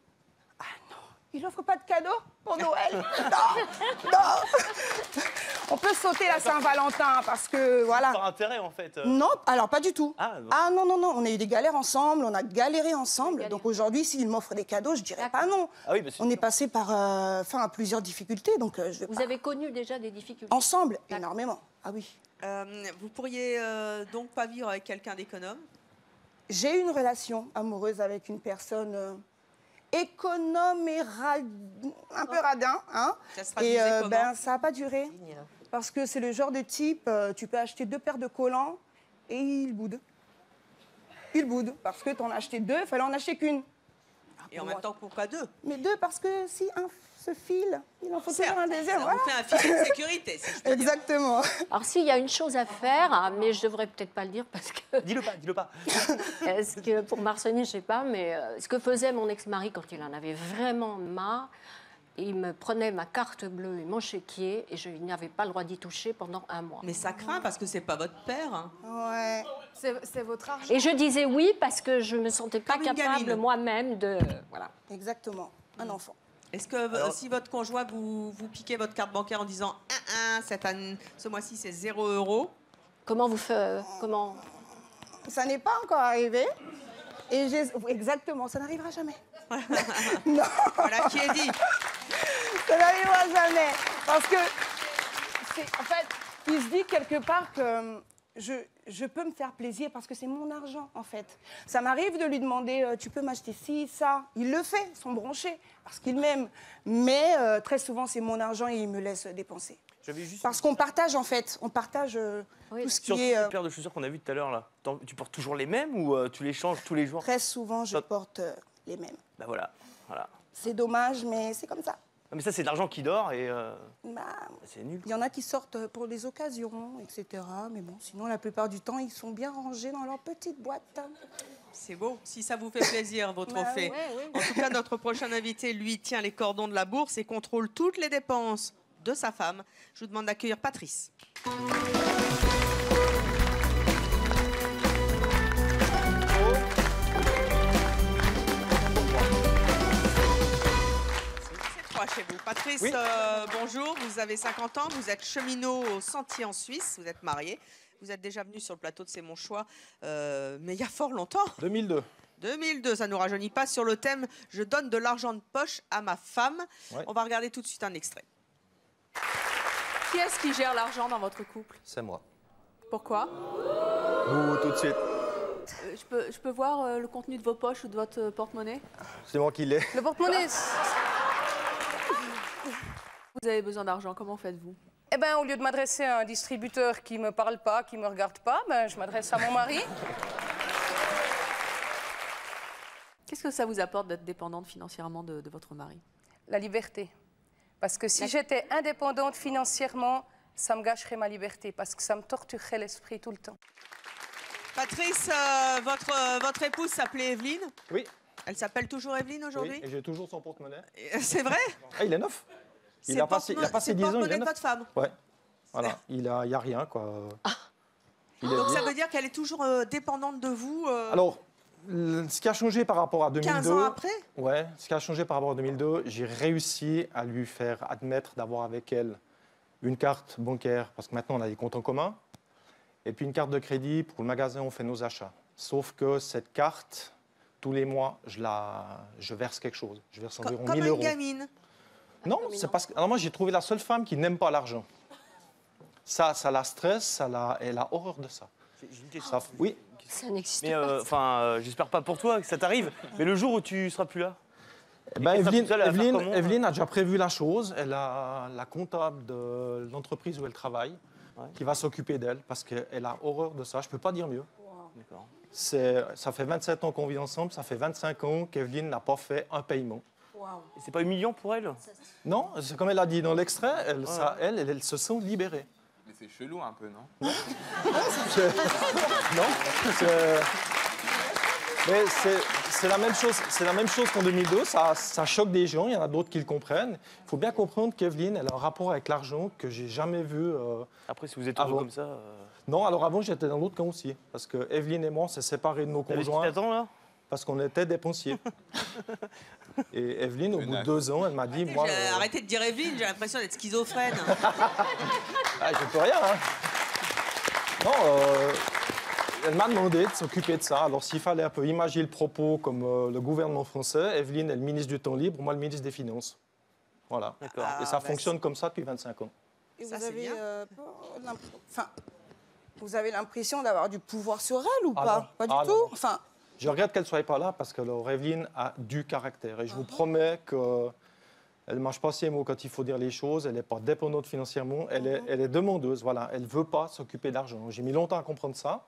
Il n'offre pas de cadeaux pour Noël. Non, non. On peut sauter la Saint-Valentin parce que voilà. Par intérêt en fait. Non, alors pas du tout. Ah, non, non, non, on a eu des galères ensemble, on a galéré ensemble. Donc aujourd'hui, s'il m'offre des cadeaux, je dirais pas non. Ah oui, on est passé par plusieurs difficultés, donc je vais Vous pas. avez connu déjà des difficultés? Ensemble, énormément. Ah oui. Vous pourriez donc pas vivre avec quelqu'un d'économe? J'ai eu une relation amoureuse avec une personne économe et un peu radin. Hein. Ça se traduisait comment? Ça n'a pas duré. Parce que c'est le genre de type, tu peux acheter 2 paires de collants et il boude. Il boude. Parce que tu en as acheté 2, il fallait en acheter qu'une. Et en même temps, pourquoi 2? Mais 2, parce que si un se file, il en faut toujours un deuxième. Ça vous fait un filet de sécurité, si je puis dire. Exactement. Alors s'il y a une chose à faire, mais je devrais peut-être pas le dire parce que... Dis-le pas, dis-le pas. Est-ce que pour Marceau-Nice, je sais pas, mais ce que faisait mon ex-mari quand il en avait vraiment marre, il me prenait ma carte bleue et mon chéquier et je n'avais pas le droit d'y toucher pendant 1 mois. Mais ça craint parce que c'est pas votre père. Hein. Ouais. C'est votre argent. Et je disais oui parce que je me sentais pas Comme une capable gamine. moi-même de... Voilà. Exactement. Un enfant. Est-ce que si votre conjoint vous piquez votre carte bancaire en disant ce mois-ci c'est 0 €, Comment vous faites... Comment... Ça n'est pas encore arrivé. Et exactement, ça n'arrivera jamais. Non. voilà qui est dit. Ça n'arrivera jamais. Parce que, en fait, il se dit quelque part que je peux me faire plaisir parce que c'est mon argent, en fait. Ça m'arrive de lui demander, tu peux m'acheter ci, ça. Il le fait, sans broncher, parce qu'il m'aime. Mais très souvent, c'est mon argent et il me laisse dépenser. Parce qu'on partage, en fait. On partage tout ce qui Sur est... ces paires de chaussures qu'on a vues tout à l'heure, là, tu portes toujours les mêmes ou tu les changes tous les jours? Très souvent, je porte les mêmes. Bah voilà, voilà. C'est dommage, mais c'est comme ça. Mais ça, c'est de l'argent qui dort et Bah, c'est nul. il y en a qui sortent pour des occasions, etc. Mais bon, sinon, la plupart du temps, ils sont bien rangés dans leur petite boîte. C'est beau, si ça vous fait plaisir, vos trophées. En tout cas, notre prochain invité, lui, tient les cordons de la bourse et contrôle toutes les dépenses de sa femme. Je vous demande d'accueillir Patrice. Chez vous. Patrice, Oui. Bonjour, vous avez 50 ans, vous êtes cheminot au Sentier en Suisse, vous êtes marié, vous êtes déjà venu sur le plateau de C'est mon choix, mais il y a fort longtemps. 2002. 2002, ça ne nous rajeunit pas, sur le thème « Je donne de l'argent de poche à ma femme Ouais. ». On va regarder tout de suite un extrait. Qui est-ce qui gère l'argent dans votre couple? C'est moi. Pourquoi? Vous, tout de suite. Je peux voir le contenu de vos poches ou de votre porte-monnaie? C'est moi qui l'ai. Le porte-monnaie. Vous avez besoin d'argent, comment faites-vous? Eh ben, au lieu de m'adresser à un distributeur qui ne me parle pas, qui ne me regarde pas, ben, je m'adresse à mon mari. Qu'est-ce que ça vous apporte d'être dépendante financièrement de votre mari? La liberté. Parce que si j'étais indépendante financièrement, ça me gâcherait ma liberté, parce que ça me torturerait l'esprit tout le temps. Patrice, votre épouse s'appelait Evelyne? Oui. Elle s'appelle toujours Evelyne aujourd'hui? Oui, et j'ai toujours son porte-monnaie. C'est vrai? Ah, il est neuf. Il a passé 10 ans, il C'est est le porte-monnaie de neuf. votre femme? Ouais. Voilà, il y a rien, quoi. Donc ça veut dire qu'elle est toujours dépendante de vous Alors, ce qui a changé par rapport à 2002... 15 ans après? Ouais, ce qui a changé par rapport à 2002, j'ai réussi à lui faire admettre d'avoir avec elle une carte bancaire, parce que maintenant on a des comptes en commun, et puis une carte de crédit pour le magasin où on fait nos achats. Sauf que cette carte, tous les mois, je verse quelque chose. Je verse environ 1000 Comme euros. une gamine? Non, c'est parce que... Alors moi, j'ai trouvé la seule femme qui n'aime pas l'argent. Ça la stresse, elle a horreur de ça. J'ai une question. Oui. Ça n'existe Mais pas. j'espère pas pour toi que ça t'arrive, mais le jour où tu seras plus là. Eh ben, Et ça, tout seul, elle va faire comment, Evelyne a déjà prévu la chose. Elle a la comptable de l'entreprise où elle travaille qui va s'occuper d'elle parce qu'elle a horreur de ça. Je ne peux pas dire mieux. D'accord. Ça fait 27 ans qu'on vit ensemble, ça fait 25 ans qu'Evelyne n'a pas fait un paiement. Et c'est pas humiliant pour elle? Non, c'est comme elle a dit dans l'extrait, elle se sent libérée. Mais c'est chelou un peu, non? Non, mais c'est la même chose. C'est la même chose qu'en 2002. Ça choque des gens. Il y en a d'autres qui le comprennent. Il faut bien comprendre qu'Evelyne, elle a un rapport avec l'argent que j'ai jamais vu. Après, si vous êtes heureux avant. comme ça. Non, alors avant, j'étais dans l'autre camp aussi. Parce que Evelyne et moi, on s'est séparés de nos T'avais conjoints. 17 ans, là? parce qu'on était dépensiers. Et Evelyne, au bout de 2 ans, elle m'a dit... moi, Arrêtez de dire Evelyne, j'ai l'impression d'être schizophrène. Ah, je peux rien, hein. Non, elle m'a demandé de s'occuper de ça. Alors, s'il fallait un peu imaginer le propos comme le gouvernement français, Evelyne est le ministre du temps libre, moi le ministre des Finances. Voilà. Et ça fonctionne comme ça depuis 25 ans. Et vous avez, vous avez l'impression d'avoir du pouvoir sur elle ou pas? Non. Pas du tout. Non. Enfin, je regrette qu'elle ne soit pas là parce que Evelyne a du caractère. Et je vous promets qu'elle ne mange pas ses mots quand il faut dire les choses. Elle n'est pas dépendante financièrement. Elle est demandeuse. Voilà. Elle ne veut pas s'occuper d'argent. J'ai mis longtemps à comprendre ça.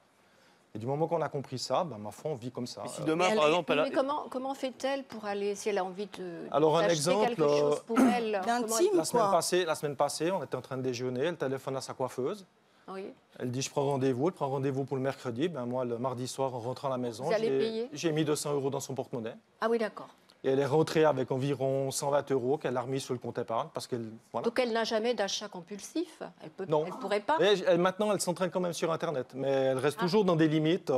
Et du moment qu'on a compris ça, ben, ma foi, on vit comme ça. Si demain, par exemple, mais comment fait-elle pour aller, si elle a envie de Alors, un d'acheter exemple, quelque chose pour elle d'intime, quoi. La semaine passée, on était en train de déjeuner. Elle téléphone à sa coiffeuse. Oui. Elle dit, je prends rendez-vous. Elle prend rendez-vous pour le mercredi. Ben, moi, le mardi soir, en rentrant à la maison, Vous allez payer j'ai mis 200 € dans son porte-monnaie. Ah oui, d'accord. Et elle est rentrée avec environ 120 € qu'elle a remis sur le compte épargne. Parce qu'elle, voilà. Donc elle n'a jamais d'achat compulsif. Elle Non. Elle pourrait pas. Et maintenant, elle s'entraîne quand même sur Internet. Mais elle reste toujours dans des limites.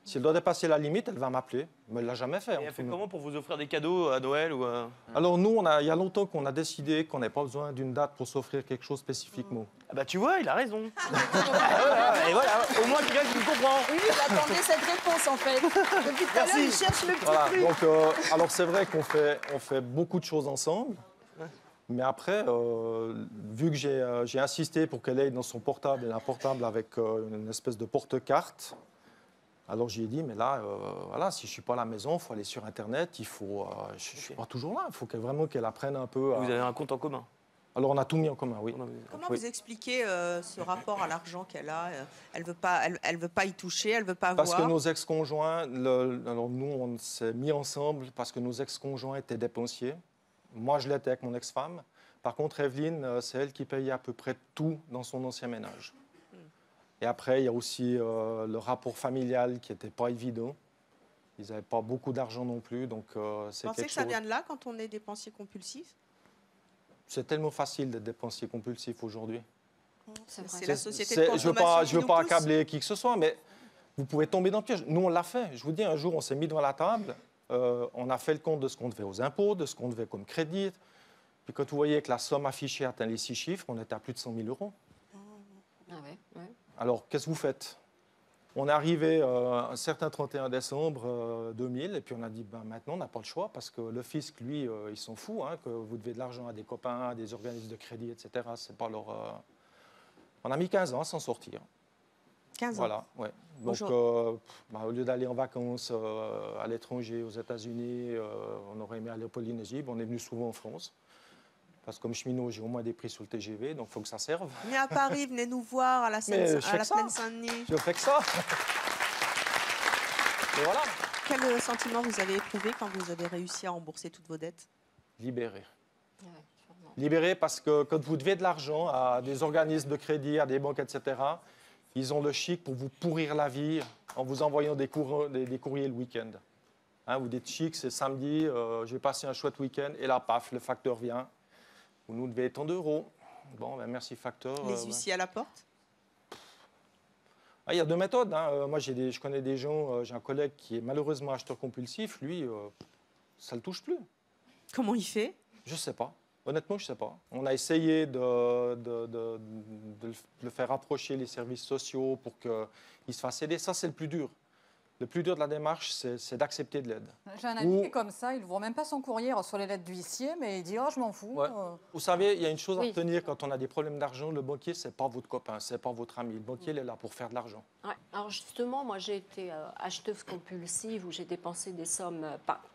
Si elle doit dépasser la limite, elle va m'appeler. Mais elle ne l'a jamais fait. Et elle fait comment pour vous offrir des cadeaux à Noël ou Alors nous, il y a longtemps qu'on a décidé qu'on n'avait pas besoin d'une date pour s'offrir quelque chose spécifiquement. Ah bah tu vois, il a raison. Et voilà, au moins quelqu'un qui me comprend. Oui, j'attendais cette réponse en fait. Depuis tout à l'heure, il cherche le petit truc. Donc, alors c'est vrai qu'on fait beaucoup de choses ensemble. Mais après, vu que j'ai insisté pour qu'elle ait dans son portable, elle a un portable avec une espèce de porte-carte. Alors j'ai dit, mais là, voilà, si je ne suis pas à la maison, il faut aller sur Internet, je ne suis pas toujours là, il faut vraiment qu'elle apprenne un peu. Vous avez un compte en commun? Alors on a tout mis en commun, oui. Comment vous expliquez ce rapport à l'argent qu'elle a? Elle ne veut pas y toucher, elle ne veut pas Parce avoir. que nos ex-conjoints, alors nous, on s'est mis ensemble parce que nos ex-conjoints étaient dépensiers. Moi, je l'étais avec mon ex-femme. Par contre, Evelyne, c'est elle qui payait à peu près tout dans son ancien ménage. Et après, il y a aussi le rapport familial qui n'était pas évident. Ils n'avaient pas beaucoup d'argent non plus, donc c'est quelque chose... Vous pensez que ça vient de là quand on est dépensier compulsif? C'est tellement facile d'être dépensier compulsif aujourd'hui. C'est la société de consommation Je ne veux pas qui nous pousse. accabler qui que ce soit, mais vous pouvez tomber dans le piège. Nous, on l'a fait. Je vous dis, un jour, on s'est mis devant la table, on a fait le compte de ce qu'on devait aux impôts, de ce qu'on devait comme crédit. Puis quand vous voyez que la somme affichée atteint les 6 chiffres, on était à plus de 100 000 €. Ah ouais, ouais. Alors, qu'est-ce que vous faites? On est arrivé un certain 31 décembre 2000, et puis on a dit, ben, maintenant, on n'a pas le choix, parce que le fisc, lui, il s'en fout, hein, que vous devez de l'argent à des copains, à des organismes de crédit, etc. C'est pas leur... On a mis 15 ans à s'en sortir. 15 ans. Voilà, ouais. Donc, au lieu d'aller en vacances à l'étranger, aux États-Unis, on aurait aimé aller en Polynésie, on est venu souvent en France. Parce que comme cheminot, j'ai au moins des prix sur le TGV, donc il faut que ça serve. Venez à Paris, venez nous voir à la plaine Saint-Denis. Je fais que ça. Et voilà. Quel sentiment vous avez éprouvé quand vous avez réussi à rembourser toutes vos dettes? Libéré. Libéré parce que quand vous devez de l'argent à des organismes de crédit, à des banques, etc., ils ont le chic pour vous pourrir la vie en vous envoyant des courriers le week-end. Hein, vous dites chic, c'est samedi, je vais passer un chouette week-end, et là, paf, le facteur vient. Vous nous devez tant d'euros. Bon, ben merci facteur. Les huissiers à la porte? Il y a 2 méthodes. Hein. Moi, je connais des gens, j'ai un collègue qui est malheureusement acheteur compulsif. Lui, ça ne le touche plus. Comment il fait? Je ne sais pas. Honnêtement, je ne sais pas. On a essayé de le faire approcher les services sociaux pour qu'il se fasse aider. Ça, c'est le plus dur. Le plus dur de la démarche, c'est d'accepter de l'aide. J'ai un ami qui est comme ça, il n'ouvre même pas son courrier, il reçoit les lettres d'huissier, mais il dit « oh, je m'en fous ouais. ». Vous savez, il y a une chose à retenir quand on a des problèmes d'argent, le banquier, ce n'est pas votre copain, ce n'est pas votre ami. Le banquier, il est là pour faire de l'argent. Ouais. Alors justement, moi j'ai été acheteuse compulsive où j'ai dépensé des sommes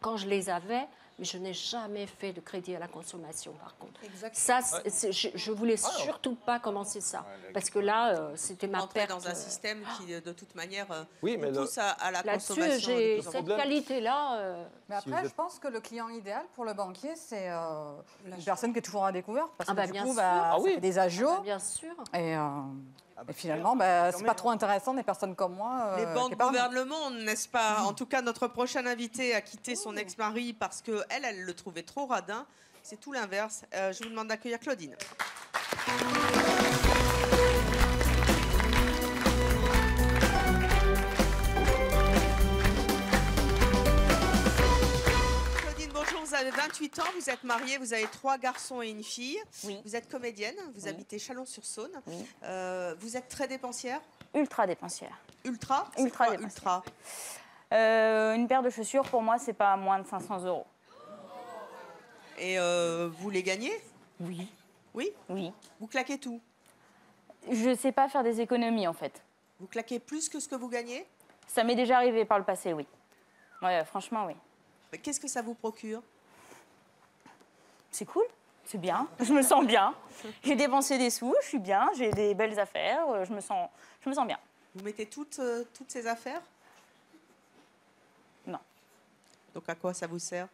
quand je les avais, mais je n'ai jamais fait de crédit à la consommation par contre. Exactement. Ça, je ne voulais surtout pas commencer ça, parce que là, c'était ma perte. Dans un système qui, de toute manière, mais pousse à la consommation. Là-dessus, j'ai cette qualité-là. Mais après, je pense que le client idéal pour le banquier, c'est une personne qui est toujours à découvert, parce que du coup, ça fait des agios. Bien sûr. Et finalement, c'est pas trop intéressant des personnes comme moi. Les banques gouvernent le monde, n'est-ce pas? En tout cas, notre prochaine invitée a quitté son ex-mari parce qu'elle le trouvait trop radin. C'est tout l'inverse. Je vous demande d'accueillir Claudine. avez 28 ans, vous êtes mariée, vous avez 3 garçons et une fille. Oui. Vous êtes comédienne, vous habitez Chalon-sur-Saône. Oui. Vous êtes très dépensière? Ultra dépensière. Ultra? C'est Ultra quoi, dépensière. ultra? Une paire de chaussures, pour moi, c'est pas moins de 500 €. Et vous les gagnez? Oui. Oui? Oui. Vous claquez tout? Je sais pas faire des économies, en fait. Vous claquez plus que ce que vous gagnez? Ça m'est déjà arrivé par le passé, oui. Ouais, franchement, oui. Mais qu'est-ce que ça vous procure? C'est cool, c'est bien, je me sens bien. J'ai dépensé des sous, je suis bien, j'ai des belles affaires, je me sens bien. Vous mettez toutes ces affaires? Non. Donc à quoi ça vous sert?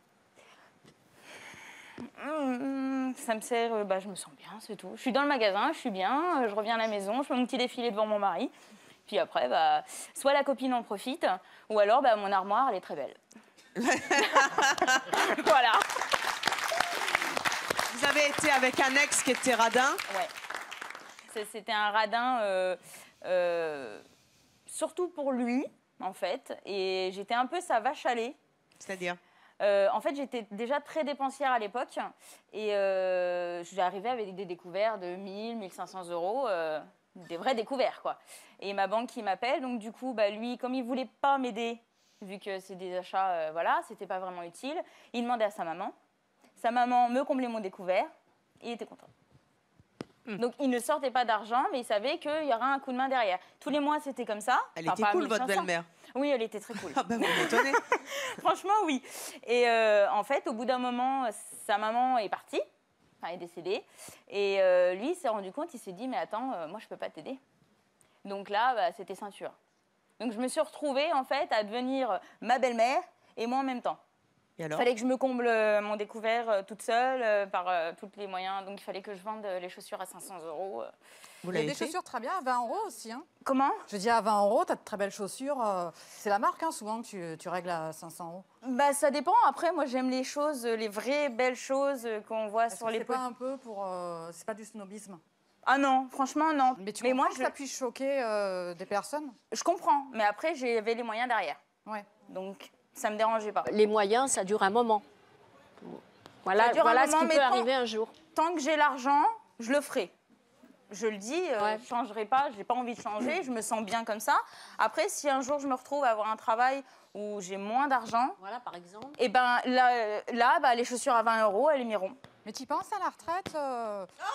Ça me sert, je me sens bien, c'est tout. Je suis dans le magasin, je suis bien, je reviens à la maison, je fais mon petit défilé devant mon mari. Puis après, soit la copine en profite, ou alors mon armoire, elle est très belle. Voilà. Vous avez été avec un ex qui était radin? Ouais. C'était un radin, surtout pour lui, en fait. Et j'étais un peu sa vache à lait. C'est-à-dire? En fait, j'étais déjà très dépensière à l'époque. Et j'arrivais avec des découverts de 1000, 1500 €. Des vrais découverts, quoi. Et ma banque qui m'appelle. Donc, du coup, lui, comme il ne voulait pas m'aider, vu que c'est des achats, voilà, c'était pas vraiment utile, il demandait à sa maman. Sa maman me comblait mon découvert. Il était content. Donc, il ne sortait pas d'argent, mais il savait qu'il y aurait un coup de main derrière. Tous les mois, c'était comme ça. Elle était cool, votre belle-mère? Oui, elle était très cool. Ah ben, vous m'étonnez. Franchement, oui. Et en fait, au bout d'un moment, sa maman est partie, enfin, est décédée. Et lui, il s'est rendu compte, il s'est dit, mais attends, moi, je peux pas t'aider. Donc là, c'était ceinture. Donc, je me suis retrouvée, en fait, à devenir ma belle-mère et moi en même temps. Et alors? Il fallait que je me comble mon découvert toute seule, par tous les moyens. Donc, il fallait que je vende les chaussures à 500 €. Il y a des chaussures très bien à 20 € aussi. Hein. Comment? Je dis à 20 €, tu as de très belles chaussures. C'est la marque, souvent, que tu règles à 500 €. Ça dépend. Après, moi, j'aime les choses, les vraies belles choses qu'on voit sur les C'est pas un peu pour... c'est pas du snobisme? Ah non, franchement, non. Mais tu comprends que ça puisse choquer des personnes? Je comprends, mais après, j'avais les moyens derrière. Ouais. Donc, ça me dérangeait pas. Les moyens, ça dure un moment. Voilà, Ça dure un voilà moment, ce qui mais peut arriver un jour. Tant que j'ai l'argent, je le ferai. Je le dis, je ne changerai pas, je n'ai pas envie de changer, je me sens bien comme ça. Après, si un jour je me retrouve à avoir un travail où j'ai moins d'argent, voilà, par exemple. Et là, les chaussures à 20 €, elles m'iront. Mais tu penses à la retraite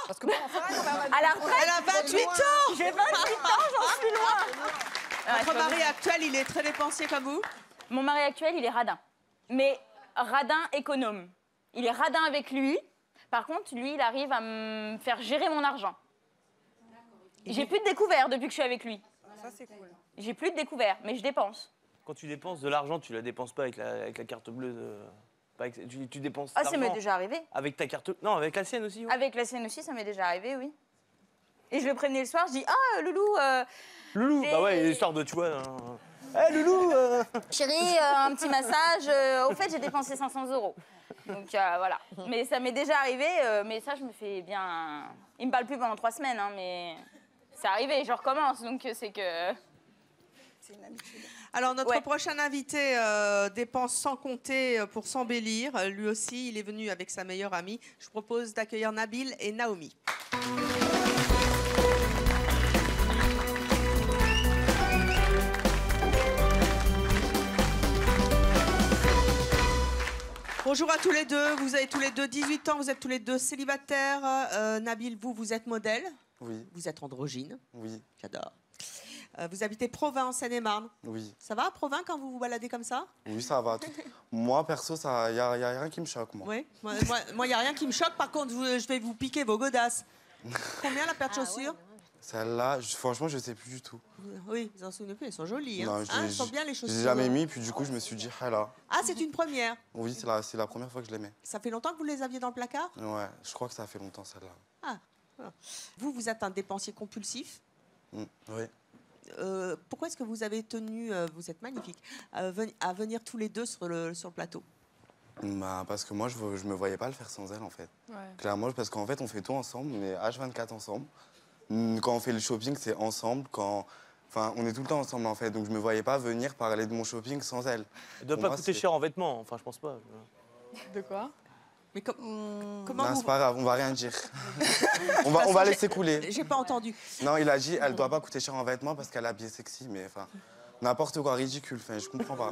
Parce que bon, à la retraite, elle a 28 ans. J'ai 28 ans, j'en suis loin. Votre mari actuel, il est très dépensier comme vous? Mon mari actuel, il est radin. Mais radin économe. Il est radin avec lui. Par contre, lui, il arrive à me faire gérer mon argent. J'ai plus de découvert depuis que je suis avec lui. Ça, c'est cool. J'ai plus de découvert, mais je dépense. Quand tu dépenses de l'argent, tu la dépenses pas avec la carte bleue. Tu dépenses. Ah, ça m'est déjà arrivé. Avec ta carte. Non, avec la sienne aussi. Ouais. Avec la sienne aussi, ça m'est déjà arrivé, oui. Et je le prévenais le soir, je dis ah Loulou. Loulou, bah ouais, l'histoire de tu vois. Hé Loulou. Chérie, un petit massage. Au fait, j'ai dépensé 500 €. Donc voilà. Mais ça m'est déjà arrivé. Mais ça, je me fais bien. Il me parle plus pendant 3 semaines, hein, mais c'est arrivé. Je recommence, donc c'est que. C'est une habitude. Alors, notre prochain invité dépense sans compter pour s'embellir. Lui aussi, il est venu avec sa meilleure amie. Je vous propose d'accueillir Nabil et Naomi. Bonjour à tous les deux. Vous avez tous les deux 18 ans. Vous êtes tous les deux célibataires. Nabil, vous êtes modèle. Oui. Vous êtes androgyne. Oui. J'adore. Vous habitez Provins, en Seine-et-Marne. Oui. Ça va, Provins, quand vous vous baladez comme ça? Oui, ça va. Moi, perso, il n'y a rien qui me choque, moi. Oui, moi, il n'y a rien qui me choque. Par contre, je vais vous piquer vos godasses. Combien la paire de chaussures? Celle-là, franchement, je ne sais plus du tout. Oui, vous en souvenez plus, elles sont jolies. Non, elles sont bien, les chaussures. Je n'ai jamais mis, puis du coup, je me suis dit, ah là. Ah, c'est une première? Oui, c'est la première fois que je les mets. Ça fait longtemps que vous les aviez dans le placard? Ouais, je crois que ça fait longtemps, celle-là. Ah, voilà. Vous êtes un dépensier compulsif. Oui. Pourquoi est-ce que vous avez tenu, vous êtes magnifique, à venir tous les deux sur le plateau? Parce que moi, je ne me voyais pas le faire sans elle, en fait. Ouais. Clairement, parce qu'en fait, on fait tout ensemble, on est H24 ensemble. Quand on fait le shopping, c'est ensemble. Enfin, on est tout le temps ensemble, en fait. Donc, je ne me voyais pas venir parler de mon shopping sans elle. Elle doit pas coûter cher en vêtements, enfin, je pense pas. De quoi? Mais comment Non, vous... c'est pas grave, on va rien dire. on va laisser couler. J'ai pas entendu. Non, il a dit, elle doit pas coûter cher en vêtements parce qu'elle est habillée sexy, mais enfin, n'importe quoi, ridicule, enfin, je comprends pas.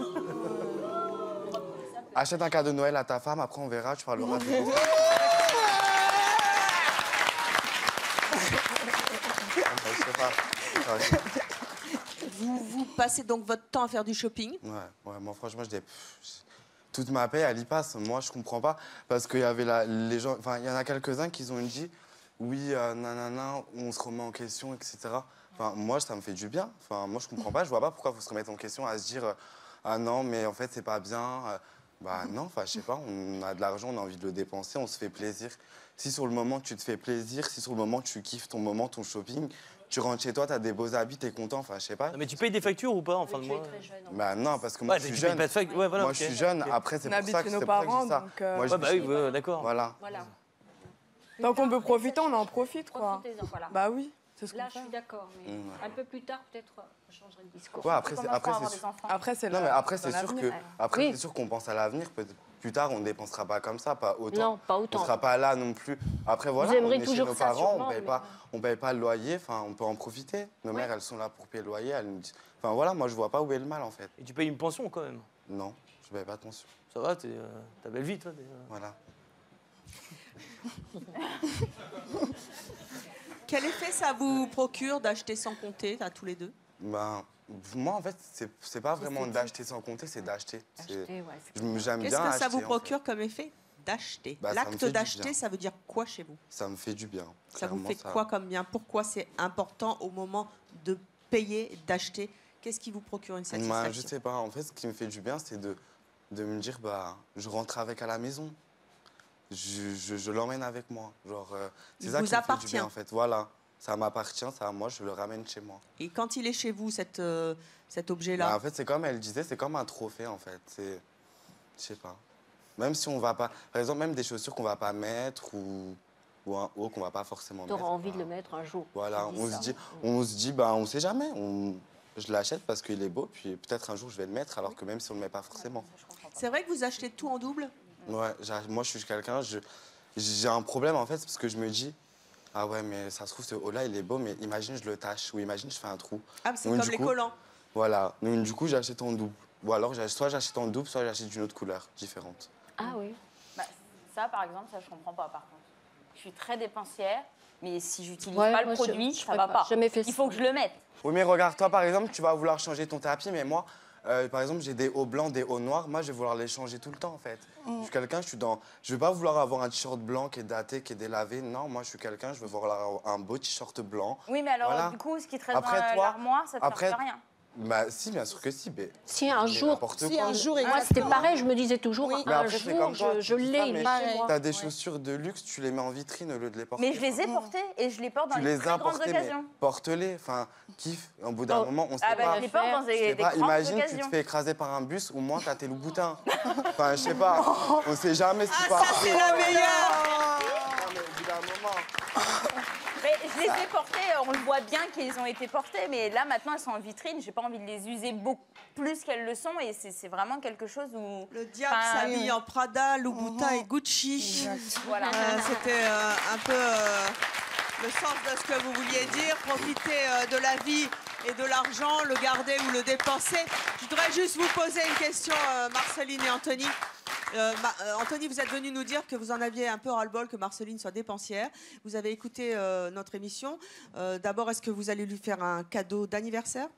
Achète un cadeau de Noël à ta femme, après on verra, tu parleras de Vous passez donc votre temps à faire du shopping? Ouais, moi franchement, toute ma paix, elle y passe. Moi, je comprends pas. Parce qu'il y avait les gens. Enfin, il y en a quelques-uns qui ont dit oui, nanana, on se remet en question, etc. Enfin, moi, ça me fait du bien. Enfin, moi, je comprends pas. Je vois pas pourquoi il faut se remettre en question à se dire ah non, mais en fait, c'est pas bien. Bah non, enfin, je sais pas. On a de l'argent, on a envie de le dépenser, on se fait plaisir. Si sur le moment, tu te fais plaisir, si sur le moment, tu kiffes ton moment, ton shopping, tu rentres chez toi, tu as des beaux habits, tu es content, enfin, je sais pas. Non, mais tu payes des factures ou pas en fin de mois? Bah non, parce que moi, je suis jeune. Ouais, voilà, moi, je suis jeune. Après, c'est pour ça que je dis ça. Moi, bah oui, d'accord. Voilà. Tant qu'on peut profiter, on en profite, quoi. Profitez-en, voilà. Bah oui. Là, je suis d'accord, mais un peu plus tard, peut-être, je changerai de discours. Ouais, après, c'est Non, mais après, c'est sûr que, après, c'est sûr qu'on pense à l'avenir. Plus tard, on ne dépensera pas comme ça, pas autant. Non, pas autant. On ne sera pas là non plus. Après, voilà, Vous on aimerez est chez toujours nos ça, parents, sûrement, on ne paye pas le loyer, enfin, on peut en profiter. Nos mères, elles sont là pour payer le loyer. Elles nous disent... Enfin, voilà, moi, je ne vois pas où est le mal, en fait. Et tu payes une pension, quand même? Non, je ne paye pas de pension. Ça va, t'as belle vie, toi. Voilà. Quel effet ça vous procure d'acheter sans compter, à tous les deux? Ben, moi, en fait, c'est pas vraiment d'acheter sans compter, c'est d'acheter. J'aime bien Qu'est-ce que ça vous acheter, procure comme effet d'acheter? Bah, ça me L'acte fait du d'acheter, bien. ça veut dire quoi chez vous? Ça me fait du bien. Ça vous Clairement, fait quoi comme bien? Pourquoi c'est important au moment de payer, d'acheter? Qu'est-ce qui vous procure une satisfaction? Je sais pas. En fait, ce qui me fait du bien, c'est de me dire, bah, je rentre avec à la maison. Je l'emmène avec moi. Genre, c'est ça qui me fait du bien, en fait. Voilà. Ça m'appartient, ça à moi, je le ramène chez moi. Et quand il est chez vous, cet objet-là? Bah, en fait, c'est comme elle disait, c'est comme un trophée, en fait. C'est, je sais pas. Même si on va pas, par exemple, même des chaussures qu'on va pas mettre ou un haut qu'on va pas forcément mettre. Tu auras envie de le mettre un jour. Voilà, on se dit, bah, on sait jamais. Je l'achète parce qu'il est beau, puis peut-être un jour je vais le mettre, alors que même si on le met pas forcément. C'est vrai que vous achetez tout en double? Ouais, moi je suis quelqu'un, j'ai un problème en fait, parce que je me dis, ah ouais, mais ça se trouve, ce haut-là, il est beau, mais imagine, je le tâche, ou imagine, je fais un trou. Ah, c'est comme les collants. Voilà, donc du coup, j'achète en double. Ou alors, soit j'achète en double, soit j'achète d'une autre couleur, différente. Ah oui. Bah, ça, par exemple, ça, je comprends pas, par contre. Je suis très dépensière, mais si j'utilise pas le produit, ça va pas. Il faut que je le mette. Oui, mais regarde, toi, par exemple, tu vas vouloir changer ton tapis, mais moi, par exemple, j'ai des hauts blancs, des hauts noirs. Moi, je vais vouloir les changer tout le temps, en fait. Je suis quelqu'un, je vais pas vouloir avoir un t-shirt blanc qui est daté, qui est délavé. Non, moi, je suis quelqu'un, je veux vouloir avoir un beau t-shirt blanc. Oui, mais alors, voilà. du coup, ce qui te reste dans l'armoire, ça te sert à rien. Bah, si, bien sûr que si. Mais si un jour, moi, c'était pareil, je me disais toujours, mais un après, jour, je l'ai, il est chez moi. T'as des chaussures de luxe, tu les mets en vitrine au lieu de les porter. Mais je les ai portées et je les porte dans les très grandes occasions. Porte-les, enfin, kiffe. Au bout d'un moment, on sait pas. Je les porte dans des grandes imagine, occasions. tu te fais écraser par un bus, au moins t'as tes loups-boutins. Enfin, je sais pas, on sait jamais ce qui passe. Ça, c'est la meilleure! Non, mais au bout d'un moment... Mais je les ai portées, on le voit bien qu'ils ont été portées, mais là maintenant elles sont en vitrine, j'ai pas envie de les user beaucoup plus qu'elles le sont et c'est vraiment quelque chose où... Le diable s'habille en Prada, Louboutin et Gucci. Voilà. C'était un peu le sens de ce que vous vouliez dire, profiter de la vie et de l'argent, le garder ou le dépenser. Je voudrais juste vous poser une question, Marceline et Anthony. Anthony, vous êtes venu nous dire que vous en aviez un peu ras-le-bol que Marceline soit dépensière. Vous avez écouté notre émission. D'abord, est-ce que vous allez lui faire un cadeau d'anniversaire?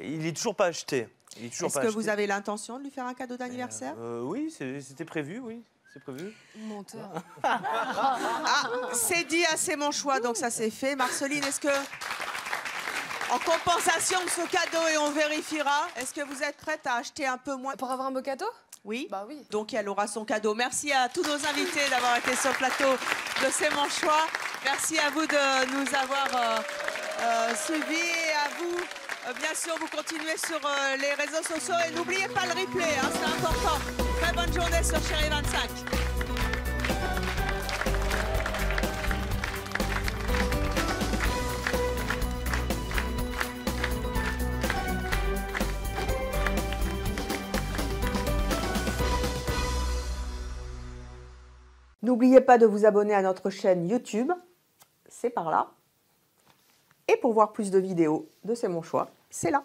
Il n'est toujours pas acheté. Est-ce que vous avez l'intention de lui faire un cadeau d'anniversaire? Oui, c'était prévu, oui. C'est prévu. Menteur. C'est dit, c'est mon choix, donc ça c'est fait. Marceline, est-ce que, en compensation de ce cadeau, et on vérifiera, est-ce que vous êtes prête à acheter un peu moins? Pour avoir un beau cadeau? Oui. Bah oui. Donc elle aura son cadeau. Merci à tous nos invités d'avoir été sur le plateau de C'est mon choix. Merci à vous de nous avoir suivis et à vous, bien sûr, vous continuez sur les réseaux sociaux et n'oubliez pas le replay, hein, c'est important. Très bonne journée sur Chérie 25. N'oubliez pas de vous abonner à notre chaîne YouTube, c'est par là. Et pour voir plus de vidéos de C'est mon choix, c'est là.